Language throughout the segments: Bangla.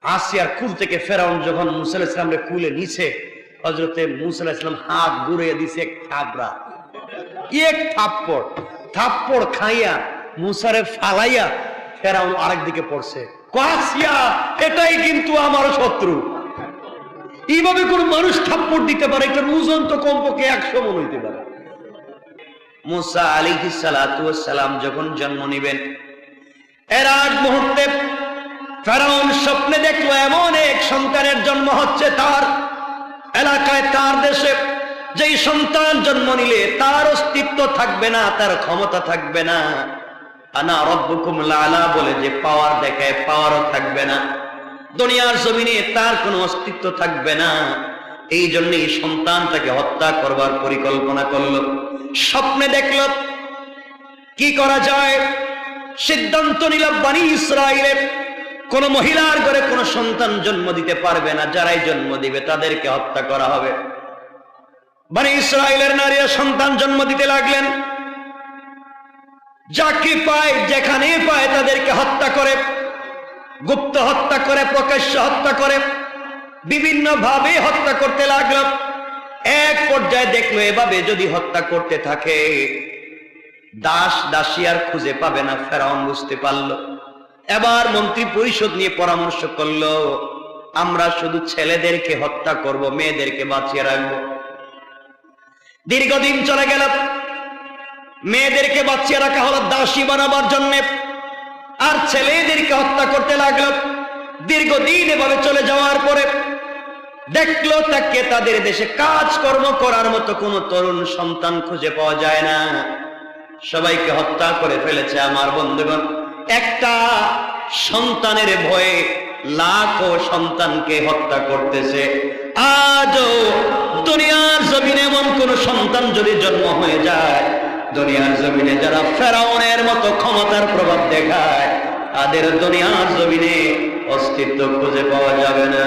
আসিয়ার কুল থেকে ফেরাউন যখন মুসা আলাইহিস সালামকে কুলে নিছে, হযরতে মুসা আলাইহিস সালাম হাত ঘুরিয়ে দিছে এক থাবড়া, এক থাপ্পড় খাইয়া মুসারে ফালাইয়া ফেরাউন আরেক দিকে পড়ছে। আসিয়া, এটাই কিন্তু আমার শত্রু। এইভাবে কোন মানুষ থাপ্পড় দিতে পারে? এটার ওজন তো কমপক্ষে 100 মণ হইতে পারে। মুসা আলাইহিস সালাতু ওয়াস সালাম যখন জন্ম নিবেন, এর আগ মুহূর্তে ফেরাউন স্বপ্নে দেখলো এমন এক সন্তানের জন্ম হচ্ছে তার এলাকায়, তার দেশে। যেই সন্তান জন্ম নিলে তার অস্তিত্ব থাকবে না, তার ক্ষমতা থাকবে না। আনা রব্বুকুম লাআলা বলে যে পাওয়ার দেখায়, পাওয়ারও থাকবে না। দুনিয়ার জমিনে তার কোনো অস্তিত্ব থাকবে না। এই জন্য এই সন্তানটাকে হত্যা করবার পরিকল্পনা করলো। স্বপ্নে দেখলো কি করা যায়। সিদ্ধান্ত নিল বনী ইসরাইলের কোন মহিলার ঘরে কোন সন্তান জন্ম দিতে পারবে না, যারাই জন্ম দিবে তাদেরকে হত্যা করা হবে। বনী ইসরাইলের নারীরা সন্তান জন্ম দিতে লাগলেন। যাকে পায়, যেখানে পায় তাদেরকে হত্যা করে, গুপ্ত হত্যা করে, প্রকাশ্য হত্যা করে, বিভিন্ন ভাবে হত্যা করতে লাগলো। এক পর্যায়ে দেখলো এভাবে যদি হত্যা করতে থাকে দাস দাসী আর খুঁজে পাবে না। ফেরাউন বুঝতে পারলো। এবার মন্ত্রী পরিষদ নিয়ে পরামর্শ করলো, আমরা শুধু ছেলেদেরকে হত্যা করব, মেয়েদেরকে বাঁচিয়ে রাখবো। দীর্ঘদিন চলে গেল। মেয়েদেরকে বাঁচিয়ে রাখা হলো দাসী বানাবার জন্য, আর ছেলেদেরকে হত্যা করতে লাগলো। দীর্ঘদিন এভাবে চলে যাওয়ার পরে দেখলো তাকে তাদের দেশে কাজকর্ম করার মতো কোন তরুণ সন্তান খুঁজে পাওয়া যায় না। সবাইকে হত্যা করে ফেলেছে। আমার বন্ধুগণ, একটা সন্তানের ভয়ে লাখো সন্তানকে হত্যা করতেছে। আজও দুনিয়ার জমিনে এমন কোন সন্তান যদি জন্ম হয়ে যায়, দুনিয়ার জমিনে যারা ফেরাউনের মতো ক্ষমতার প্রভাব দেখায়, তাদের দুনিয়ার জমিনে অস্তিত্ব খুঁজে পাওয়া যাবে না।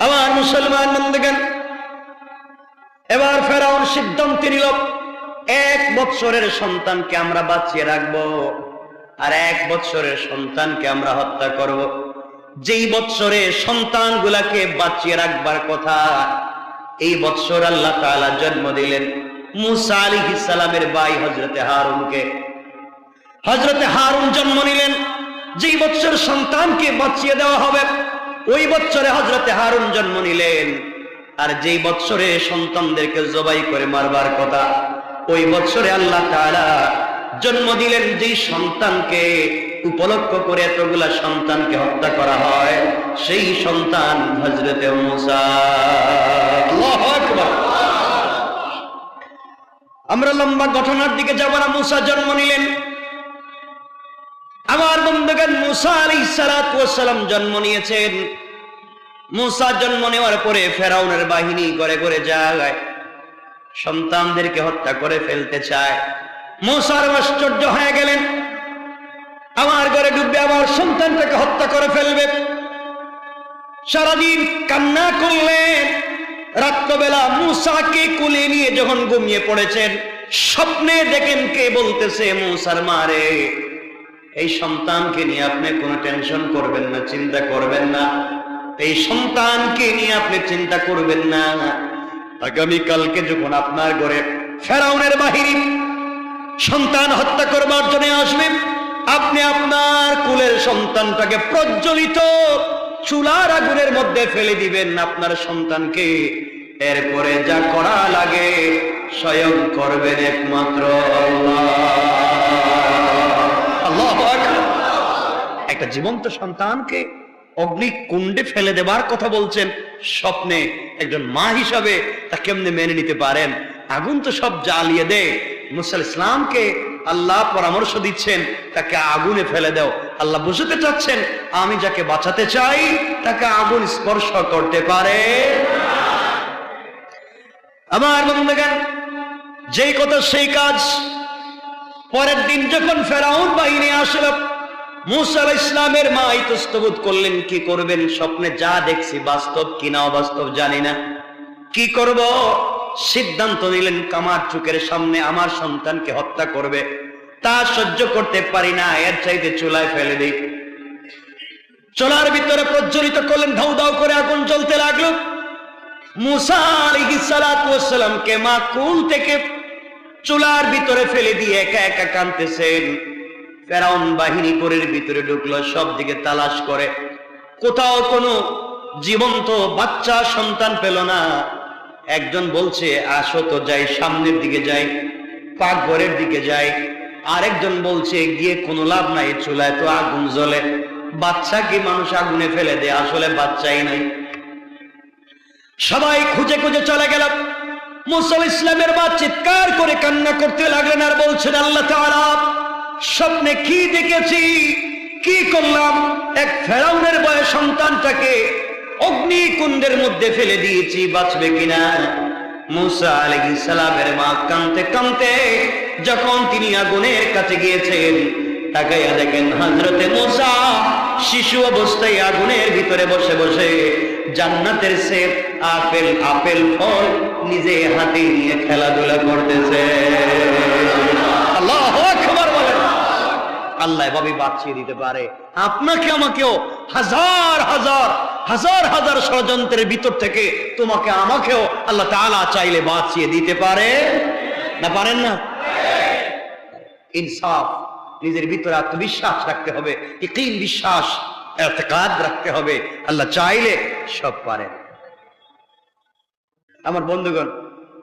আমার মুসলমান বন্ধুগণ, এবার ফেরাউন সিদ্ধান্ত নিল 1 বৎসরের সন্তানকে আমরা বাঁচিয়ে রাখবো, আর 1 বৎসরের সন্তানকে আমরা হত্যা করব। যেই বৎসরে সন্তানগুলাকে বাঁচিয়ে রাখবার কথা, এই বৎসর আল্লাহ তাআলা জন্ম দিলেন মুসা আলাইহিস সালামের ভাই হযরতে হারুনকে। হযরতে হারুন জন্ম নিলেন। যেই বৎসর সন্তানকে বাঁচিয়ে দেওয়া হবে, ওই বৎসরে হযরতে হারুন জন্ম নিলেন। আর যেই বৎসরে সন্তানদেরকে জবাই করে মারবার কথা, ওই বৎসরে আল্লাহ তাআলা জন্ম দিলেন যেই সন্তানকে উপলক্ষ করে এতগুলা সন্তানকে হত্যা করা হয়, সেই সন্তান হযরতে মুসা। আল্লাহু আকবার। আমরা লম্বা ঘটনার দিকে যাব না। মুসা জন্ম নিলেন। আমার বন্ধুগণ, মুসা আলাইহিস সালাতু ওয়াস সালাম জন্ম নিয়েছেন। মুসা জন্ম নেওয়ার পরে ফেরাউনের বাহিনী ঘরে ঘরে যায়, সন্তানদেরকে হত্যা করে ফেলতে চায়। মুসার আশ্চর্য হয়ে গেলেন, আমার ঘরে ঢুকবে, আমার সন্তানটাকে হত্যা করে ফেলবে। সারাদিন কান্না করলেন। রাত্রবেলা মুসাকে কোলে নিয়ে যখন ঘুমিয়ে পড়েছেন, স্বপ্নে দেখেন কে বলতেছে, মুসার মারে, এই সন্তানকে নিয়ে আপনি কোনো টেনশন করবেন না, চিন্তা করবেন না। এই সন্তানকে নিয়ে আপনি চিন্তা করবেন না। আগামীকালকে যখন আপনার ঘরে ফেরাউনের বাহিনী সন্তান হত্যা করবার জন্য আসবে, আপনি আপনার কুলের সন্তানটাকে প্রজ্বলিত চুলার আগুনের মধ্যে ফেলে দিবেন আপনার সন্তানকে। এরপরে যা করা লাগে স্বয়ং করবেন একমাত্র আল্লাহ। আল্লাহু আকবার। একটা জীবন্ত সন্তানকে অগ্নিকুণ্ডে ফেলে দেবার কথা বলছেন স্বপ্নে। একজন মা হিসাবে তা কেমনে মেনে নিতে পারেন? আগুন তো সব জ্বালিয়ে দেয়। মুসা আলাইহিস সালামকে আল্লাহ পরামর্শ দিচ্ছেন, তাকে আগুনে ফেলে দাও। আল্লাহ বুঝতে চাচ্ছেন, আমি যাকে বাঁচাতে চাই তাকে আগুন স্পর্শ করতে পারে। আমার বন্ধুগণ, যেই কথা সেই কাজ। পরের দিন যখন ফেরাউন বাহিনী আসলো, মুসা আলাইহিস সালামের মা ইতস্তবোধ করলেন, কি করবেন? স্বপ্নে যা দেখছি বাস্তব কিনা অবাস্তব জানি না, কি করব? সিদ্ধান্ত নিলেন, কামার চোখের সামনে আমার সন্তানকে হত্যা করবে, তা সহ্য করতে পারি না, এর চাইতে চুলায় ফেলে দিই। চলার ভিতরে প্রজ্বলিত করলেন, ধাউ ধাউ করে আগুন জ্বলতে লাগলো। মুসা আলাইহিস সালাতু ওয়াস সালামকে মা কোল থেকে চুলার ভিতরে ফেলে দিয়ে একা একা কাঁদতেছেন। ফেরাউন বাহিনী ঘরের ভিতরে ঢুকলো, সব দিকে তালাশ করে, কোথাও কোনো জীবন্ত বাচ্চা সন্তান পেল না। একজন বলছে আসো তো যাই, সামনের দিকে যাই, পাকঘরের দিকে যাই। আরেকজন বলছে গিয়ে কোনো লাভ নাই, চুলায় তো আগুন জ্বলে, বাচ্চা কি মানুষ আগুনে ফেলে দেয়, আসলে বাচ্চাই নাই। সবাই খুঁজে খুঁজে চলে গেল। মুসা ইসলামের মা চিৎকার করে কান্না করতে লাগলেন আর বলছেন, আল্লাহ তাআলা, স্বপ্নে কি দেখেছি, কি করলাম, এক ফেরাউনের বয়স সন্তানটাকে অগ্নিকুণ্ডের মধ্যে ফেলে দিয়েছি, বাঁচবে কিনা। মুসা আলাইহিস সালামের মা কাঁদতে কাঁদতে যখন তিনি আগুনের কাছে গিয়েছেন, তাকাইয়া দেখেন হযরতে মুসা শিশু অবস্থায় আগুনের ভিতরে বসে বসে জান্নাতের সেব আপেল ফল নিজে হাতে নিয়ে খেলাধুলা করতেছে। আল্লাহু আকবার বলেন। আল্লাহ এভাবে বাঁচিয়ে দিতে পারে আপনাকে আমাকেও। হাজার হাজার হাজার হাজার ষড়যন্ত্রের ভিতর থেকে তোমাকে আমাকেও আল্লাহ তাআলা চাইলে বাঁচিয়ে দিতে পারে না, পারেন না? ইনসাফ, নিজের ভিতরে আত্মবিশ্বাস রাখতে হবে, ইকিন বিশ্বাস এতেকাদ রাখতে হবে, আল্লাহ চাইলে সব পারেন। আমার বন্ধুগণ,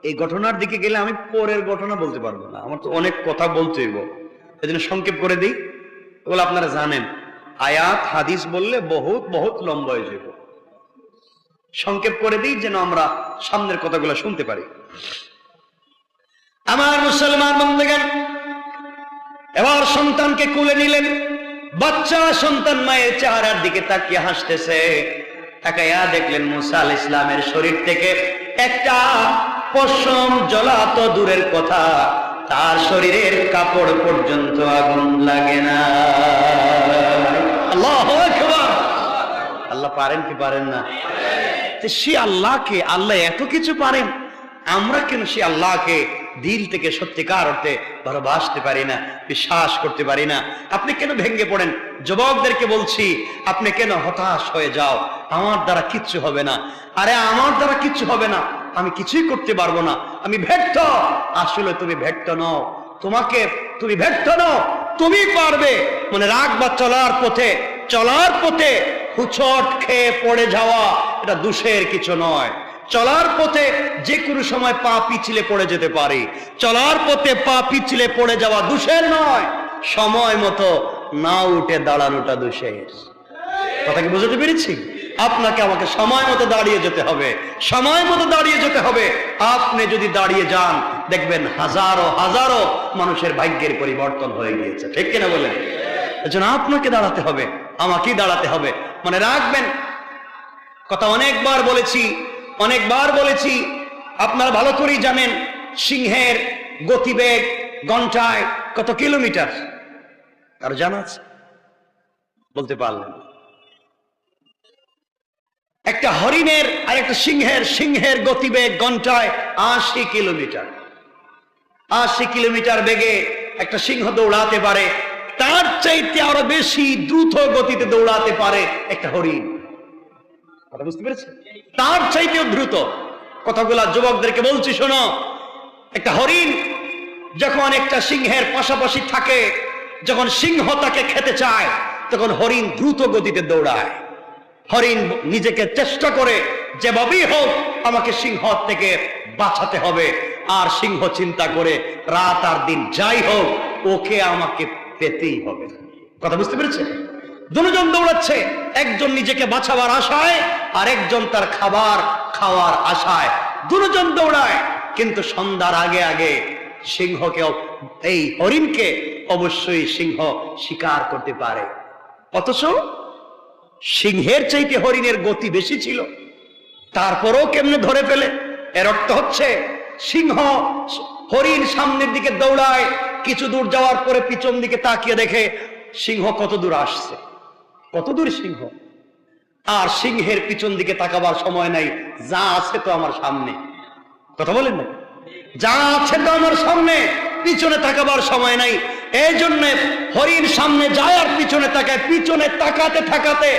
এই ঘটনার দিকে গেলে আমি পরের ঘটনা বলতে পারবো না, আমার তো অনেক কথা বলতে হইব, এজন্য সংক্ষেপ করে দিই। ওগুলো আপনারা জানেন, আয়াত হাদিস বললে বহুত বহুত লম্বা হয়ে যাবে। সংক্ষেপ করে দিই যেন আমরা সামনের কথাগুলো শুনতে পারি। আমার মুসলমান বন্ধুগণ, এবার সন্তানকে কোলে নিলেন। বাচ্চা সন্তান মায়ের চেহারার দিকে তাকিয়ে হাসতেছে। তাকাইয়া দেখলেন মুসা আলাইহিস সালামের শরীর থেকে একটা পশম জ্বলা তো দূরের কথা, তার শরীরের কাপড় পর্যন্ত আগুন লাগে না। আল্লাহু আকবার। আল্লাহ পারেন কি পারেন না? সে আল্লাহকে, আল্লাহ এত কিছু পারেন, আমরা কেন সে আল্লাহকে দিল থেকে সত্যিকার অর্থে ভালোবাসতে পারি না, বিশ্বাস করতে পারি না? আপনি কেন ভেঙে পড়েন? যুবকদেরকে বলছি, আপনি কেন হতাশ হয়ে যাও? আমার দ্বারা কিচ্ছু হবে না। আরে আমার দ্বারা কিচ্ছু হবে না, আমি কিছুই করতে পারবো না, আমি ব্যর্থ। আসলে তুমি ব্যর্থ নও, তুমি ব্যর্থ নও, তুমি পারবে। মানে রাখবা, চলার পথে হুচট খেয়ে পড়ে যাওয়া এটা দোষের কিছু নয়। চলার পথে যে কোনো সময় পা পিছলে পড়ে যেতে পারে, চলার পথে পা পিছলে পড়ে যাওয়া দোষের নয়, সময় মতো না উঠে দাঁড়ানোটা দোষের। কথা কি বুঝতে পেরেছি? আপনাকে আমাকে সময় মতো দাঁড়িয়ে যেতে হবে, সময় মতো দাঁড়িয়ে যেতে হবে। আপনি যদি দাঁড়িয়ে যান, দেখবেন হাজারো হাজারো মানুষের ভাগ্যের পরিবর্তন হয়ে গিয়েছে। ঠিক কিনা বলেন? এজন্য আপনাকে দাঁড়াতে হবে, আমাকেই দাঁড়াতে হবে। মনে রাখবেন, কথা অনেকবার বলেছি, আপনারা ভালো করেই জানেন, সিংহের গতিবেগ ঘন্টায় কত কিলোমিটার? কারো জানা আছে? বলতে পারলেন? একটা হরিণের আর একটা সিংহের গতিবেগ ঘন্টায় 80 কিলোমিটার। 80 কিলোমিটার বেগে একটা সিংহ দৌড়াতে পারে, তার চাইতে আরো বেশি দ্রুত গতিতে দৌড়াতে পারে একটা হরিণ। কথা বুঝতে পেরেছেন? তার চাইতেও দ্রুত। কথাগুলা যুবকদেরকে বলছি, শোনো। একটা হরিণ যখন একটা সিংহের পাশাপাশি থাকে, যখন সিংহ তাকে খেতে চায়, তখন হরিণ দ্রুত গতিতে দৌড়ায়। হরিণ নিজেকে চেষ্টা করে যেভাবেই হোক আমাকে সিংহ থেকে বাঁচাতে হবে, আর সিংহ চিন্তা করে রাত আর দিন যাই হোক ওকে আমাকে পেতেই হবে। কথা বুঝতে পেরেছে? দুজন দৌড়াচ্ছে, একজন নিজেকে বাঁচাবার আশায় আর একজন তার খাবার খাওয়ার আশায়। দুজন দৌড়ায়, কিন্তু সন্ধ্যার আগে আগে সিংহকে, এই হরিণকে অবশ্যই সিংহ শিকার করতে পারে। অথচ সিংহের চাইতে হরিণের গতি বেশি ছিল, তারপরেও কেমনে ধরে ফেলে? এর অর্থ হচ্ছে হরিণ সামনের দিকে দৌড়ায়, কিছু দূর যাওয়ার পরে পিছন দিকে তাকিয়ে দেখে সিংহ কত দূর আসছে, কত দূর সিংহ। আর সিংহের পিছন দিকে তাকাবার সময় নাই, যা আছে তো আমার সামনে। কথা বলেন না? যা আছে তো আমার সামনে, পিছনে তাকাবার সময় নাই। এই জন্য হরিণ সামনে যায় আর পিছনে তাকায়, পিছনে তাকাতে তাকাতে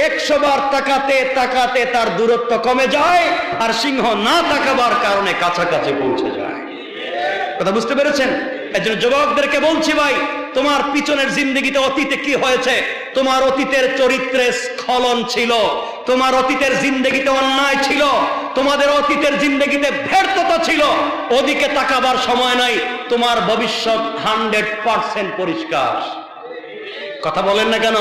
100 বার তাকাতে তাকাতে তার দূরত্ব কমে যায়, আর সিংহ না তাকাবার কারণে কাছাকাছি পৌঁছে যায়। কথা বুঝতে পেরেছেন? এজন্য যুবকদেরকে বলছি, ভাই তোমার পিছনের জিন্দগিতে অতীতে কি হয়েছে? তোমার অতীতের চরিত্রে স্খলন ছিল, তোমার অতীতের জিন্দগিতে অন্যায় ছিল, তোমাদের অতীতের জিন্দগিতে ব্যর্থতা ছিল, ওদিকে তাকাবার সময় নাই। তোমার ভবিষ্যৎ 100% পরিষ্কার। কথা বলেন না কেন?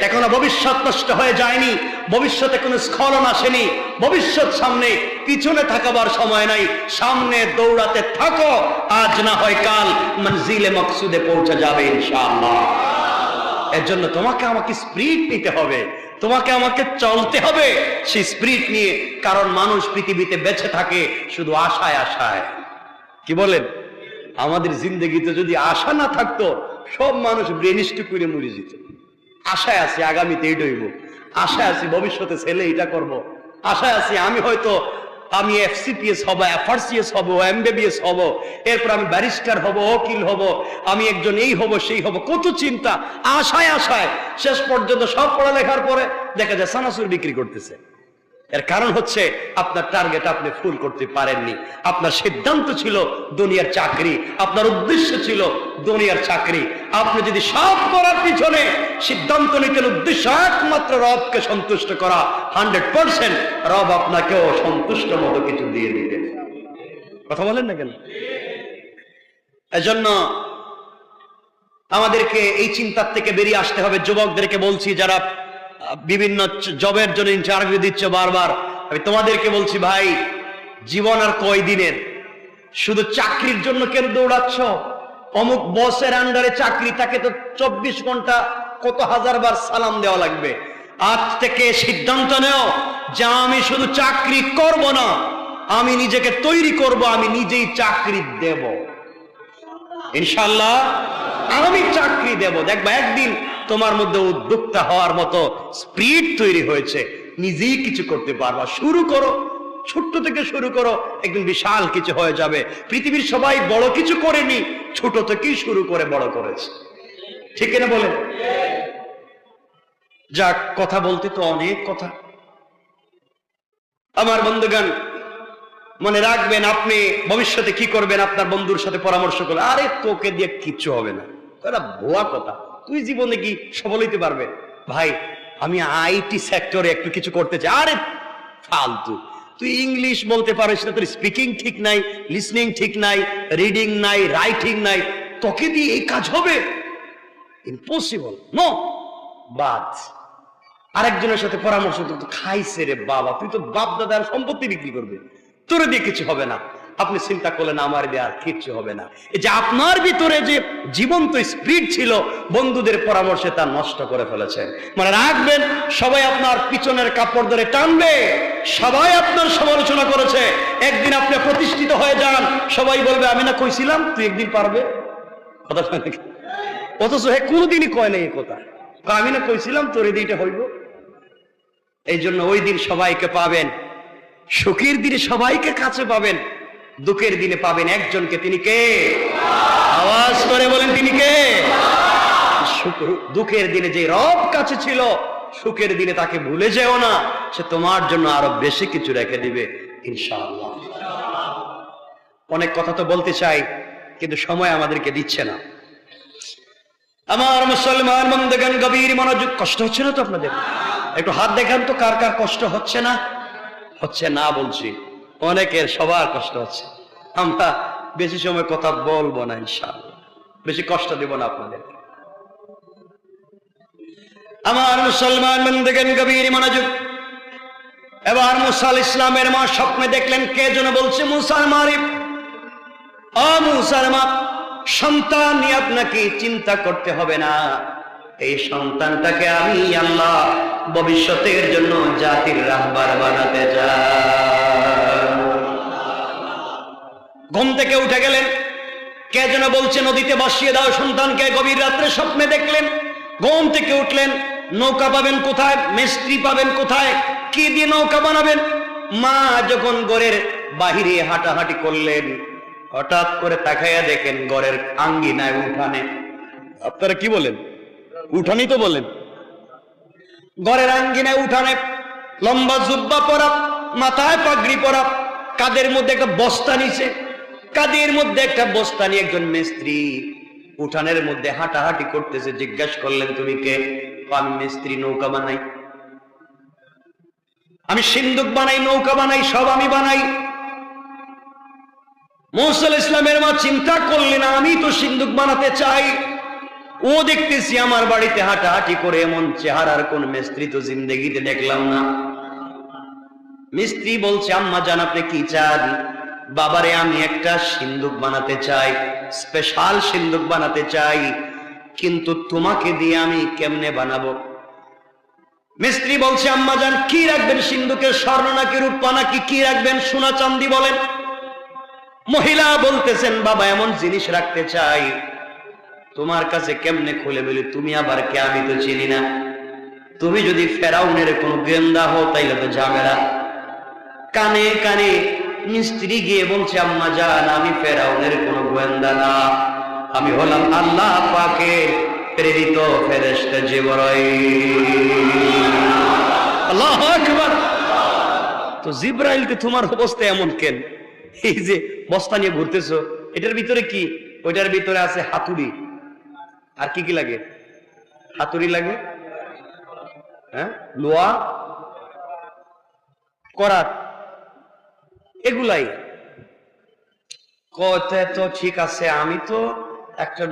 এখনো ভবিষ্যৎ নষ্ট হয়ে যায়নি, ভবিষ্যতে কোনো স্খলন আসেনি, ভবিষ্যৎ সামনে, পিছনে থাকাবার সময় নাই। সামনে দৌড়াতে থাকো, আজ না হয় কাল মঞ্জিলে মকসুদে পৌঁছে যাবে ইনশাআল্লাহ। এর জন্য তোমাকে আমাকে স্পিরিট নিতে হবে, তোমাকে আমাকে চলতে হবে সেই স্পিরিট নিয়ে। কারণ মানুষ পৃথিবীতে বেঁচে থাকে শুধু আশায় আশায়। কি বলেন? আমাদের জিন্দগিতে যদি আশা না থাকতো, সব মানুষ ব্রেনিস্ট করে মরে যেত। আশায় আছি আগামীতে এইটা হইব, আশায় আছি ভবিষ্যতে ছেলে এটা করব, আশায় আছি আমি FCPS হব, FRCS হব, MBBS হব, এরপর আমি ব্যারিস্টার হব, উকিল হব, আমি একজন এই হব সেই হব, কত চিন্তা আশায় আশায়। শেষ পর্যন্ত সব পড়ালেখার পরে দেখা যায় সানাসুর বিক্রি করতেছে। এর কারণ হচ্ছে আপনার টার্গেট আপনি ফুল করতে পারেননি। আপনার সিদ্ধান্ত ছিল দুনিয়ার চাকরি, আপনার উদ্দেশ্য ছিল দুনিয়ার চাকরি। আপনি যদি সব করার পিছনে সিদ্ধান্ত নিতেন উদ্দেশ্য একমাত্র রবকে সন্তুষ্ট করা, 100% রব আপনাকেও সন্তুষ্ট মতো কিছু দিয়ে দিতেন। কথা বলেন না কেন? এজন্য আমাদেরকে এই চিন্তার থেকে বেরিয়ে আসতে হবে। যুবকদেরকে বলছি, যারা বিভিন্ন জবের জন্য ইন্টারভিউ দিচ্ছে বারবার, আমি তোমাদেরকে বলছি, ভাই জীবন আর কয়দিনের? শুধু চাকরির জন্য কেন দৌড়াচ্ছ? অমুক বসের আন্ডারে চাকরি, তাকে তো 24 ঘন্টা কত হাজার বার সালাম দেওয়া লাগবে। আজ থেকে সিদ্ধান্ত নেও যে আমি শুধু চাকরি করব না, আমি নিজেকে তৈরি করব, আমি নিজেই চাকরি দেব ইনশাআল্লাহ। আমি চাকরি দেব। দেখবা একদিন তোমার মধ্যে উদ্যোক্তা হওয়ার মতো স্পিরিট তৈরি হয়েছে, নিজেই কিছু করতে পারবা। শুরু করো, ছোট্ট থেকে শুরু করো, একদিন বিশাল কিছু হয়ে যাবে। পৃথিবীর সবাই বড় কিছু করেনি, ছোট থেকেই শুরু করে বড় করেছে। ঠিক না বলেন? যাক, কথা বলতে তো অনেক কথা। আমার বন্ধুগণ, মনে রাখবেন, আপনি ভবিষ্যতে কি করবেন আপনার বন্ধুর সাথে পরামর্শ করলে, আরে তোকে দিয়ে কিচ্ছু হবে না, এটা ভুয়া কথা, তুই জীবনে কি সফল হইতে পারবে? ভাই আমি IT সেক্টরে একটু কিছু করতে চাই, আরে ফালতু, তুই ইংলিশ বলতে পারিস না, তোর স্পিকিং ঠিক নাই, লিসনিং ঠিক নাই, রিডিং নাই, রাইটিং নাই, তোকে দিয়ে এই কাজ হবে? Impossible, no. বাদ। আরেকজনের সাথে পরামর্শ তো খাইছে রে বাবা, তুই তো বাপ দাদার সম্পত্তি বিক্রি করবে, তোর দিয়ে কিছু হবে না। আপনি চিন্তা করলেন আমার দিয়ে আর কিচ্ছু হবে না। এই যে আপনার ভিতরে যে জীবন্ত স্পিরিট ছিল, বন্ধুদের পরামর্শে তা নষ্ট করে ফেলেছেন। মানে রাখবেন, সবাই আপনার পিছনের কাপড় ধরে টানবে, সবাই আপনার সমালোচনা করেছে। একদিন আপনি প্রতিষ্ঠিত হয়ে যান, সবাই বলবে আমি না কইছিলাম তুই একদিন পারবে। কথা শুনে, অথচ হে কোনোদিনই কয় নাই এই কথা, আমি না কইছিলাম তোর এই দিনটা হইব। এই জন্য ওই দিন সবাইকে পাবেন, সুখের দিনে সবাইকে কাছে পাবেন, দুঃখের দিনে পাবেন একজনকে। তিনি কে? আওয়াজ করে বলেন, তিনি কে? দুঃখের দিনে যে রব কাছে ছিল, সুখের দিনে তাকে ভুলে যেও না, সে তোমার জন্য আরো বেশি কিছু রেখে দিবে ইনশাআল্লাহ। অনেক কথা তো বলতে চাই, কিন্তু সময় আমাদেরকে দিচ্ছে না। আমার মুসলমান বন্ধুগণ, গভীর মনোযোগ। কষ্ট হচ্ছে না তো আপনাদের? একটু হাত দেখান তো, কার কার কষ্ট হচ্ছে না? হচ্ছে না বলছি, অনেকের, সবার কষ্ট হচ্ছে। আমরা বেশি সময় কথা বলবো না ইনশাআল্লাহ, বেশি কষ্ট দেব না আপনাদের। আমার মুসলমান বন্ধুগণ, গভীর মনোযোগ। এবার মুসা আলাইহিস সালামের মা স্বপ্নে দেখলেন, কে যেন বলছে, মুসার মারিফ, ও মুসার মা, সন্তান নিয়ে আপনাকে চিন্তা করতে হবে না, এই সন্তানটাকে আমি আল্লাহ ভবিষ্যতের জন্য জাতির রাহবার বানাতে চাই। ঘুম থেকে উঠে গেলেন, কে যেন বলছে নদীতে ভাসিয়ে দাও সন্তানকে। গভীর রাত্রে স্বপ্নে দেখলেন, ঘুম থেকে উঠলেন, নৌকা পাবেন কোথায়, মিস্ত্রি পাবেন কোথায়, কি দিয়ে নৌকা বানাবেন? মা যখন ঘরের বাহিরে হাঁটাহাঁটি করলেন, হঠাৎ করে তাকাইয়া দেখেন ঘরের আঙ্গিনায়, উঠানে আপনারা কি বলেন? উঠানি তো বলেন। ঘরের আঙ্গিনায় উঠানে লম্বা জুব্বা পরা, মাথায় পাগড়ি পরা, কাদের মধ্যে একটা বস্তা নিছে, কাদের মধ্যে একটা বস্তা নিয়ে একজন মিস্ত্রি উঠানের মধ্যে হাঁটাহাঁটি করতেছে। জিজ্ঞাসা করলেন, তুমি কে? আমি মিস্ত্রি, নৌকা বানাই, আমি সিন্দুক বানাই, নৌকা বানাই, সব আমি বানাই। মুসা আলাইহিস সালামের মা চিন্তা করলেন, আমি তো সিন্দুক বানাতে চাই, ও দেখতেছি আমার বাড়িতে হাঁটাহাঁটি করে, এমন চেহারার কোন মিস্ত্রি তো জিন্দেগিতে দেখলাম না। মিস্ত্রি বলছে, আম্মা জান আপনি কি চান? বাবারে আমি একটা সিন্দুক বানাতে চাই, স্পেশাল সিন্দুক বানাতে চাই, কিন্তু তোমাকে দিয়ে আমি কেমনে বানাবো? মিস্ত্রি বলছে, আম্মা জান কি রাখবেন সিন্দুকের, স্বর্ণ নাকি রূপা নাকি কি রাখবেন, সোনা চাঁদি বলেন? মহিলা বলতেছেন, বাবা এমন জিনিস রাখতে চাই, তোমার কাছে কেমনে খুলে বলি, তুমি আবার কে, আমি তো চিনি না। তুমি যদি ফেরাউনের কোন গোয়েন্দা হও তাইলে তো ঝামেলা। কানে কানে মিস্ত্রি গিয়ে বলছে, আম্মা জান আমি ফেরাউনের কোন গোয়েন্দা না, আমি হলাম আল্লাহ পাকের প্রেরিত ফেরেশতা জিবরাইল। আল্লাহু আকবার। তো জিবরাইল তে তোমার অবস্থা এমন কেন? এই যে বস্তা নিয়ে ঘুরতেছো, এটার ভিতরে কি? ওইটার ভিতরে আছে হাতুড়ি। আর কি কি লাগে? হাতুড়ি লাগে, হ্যাঁ, লোহা, করাত, এগুলাই। কথা তো ঠিক আছে, আমি তো একটা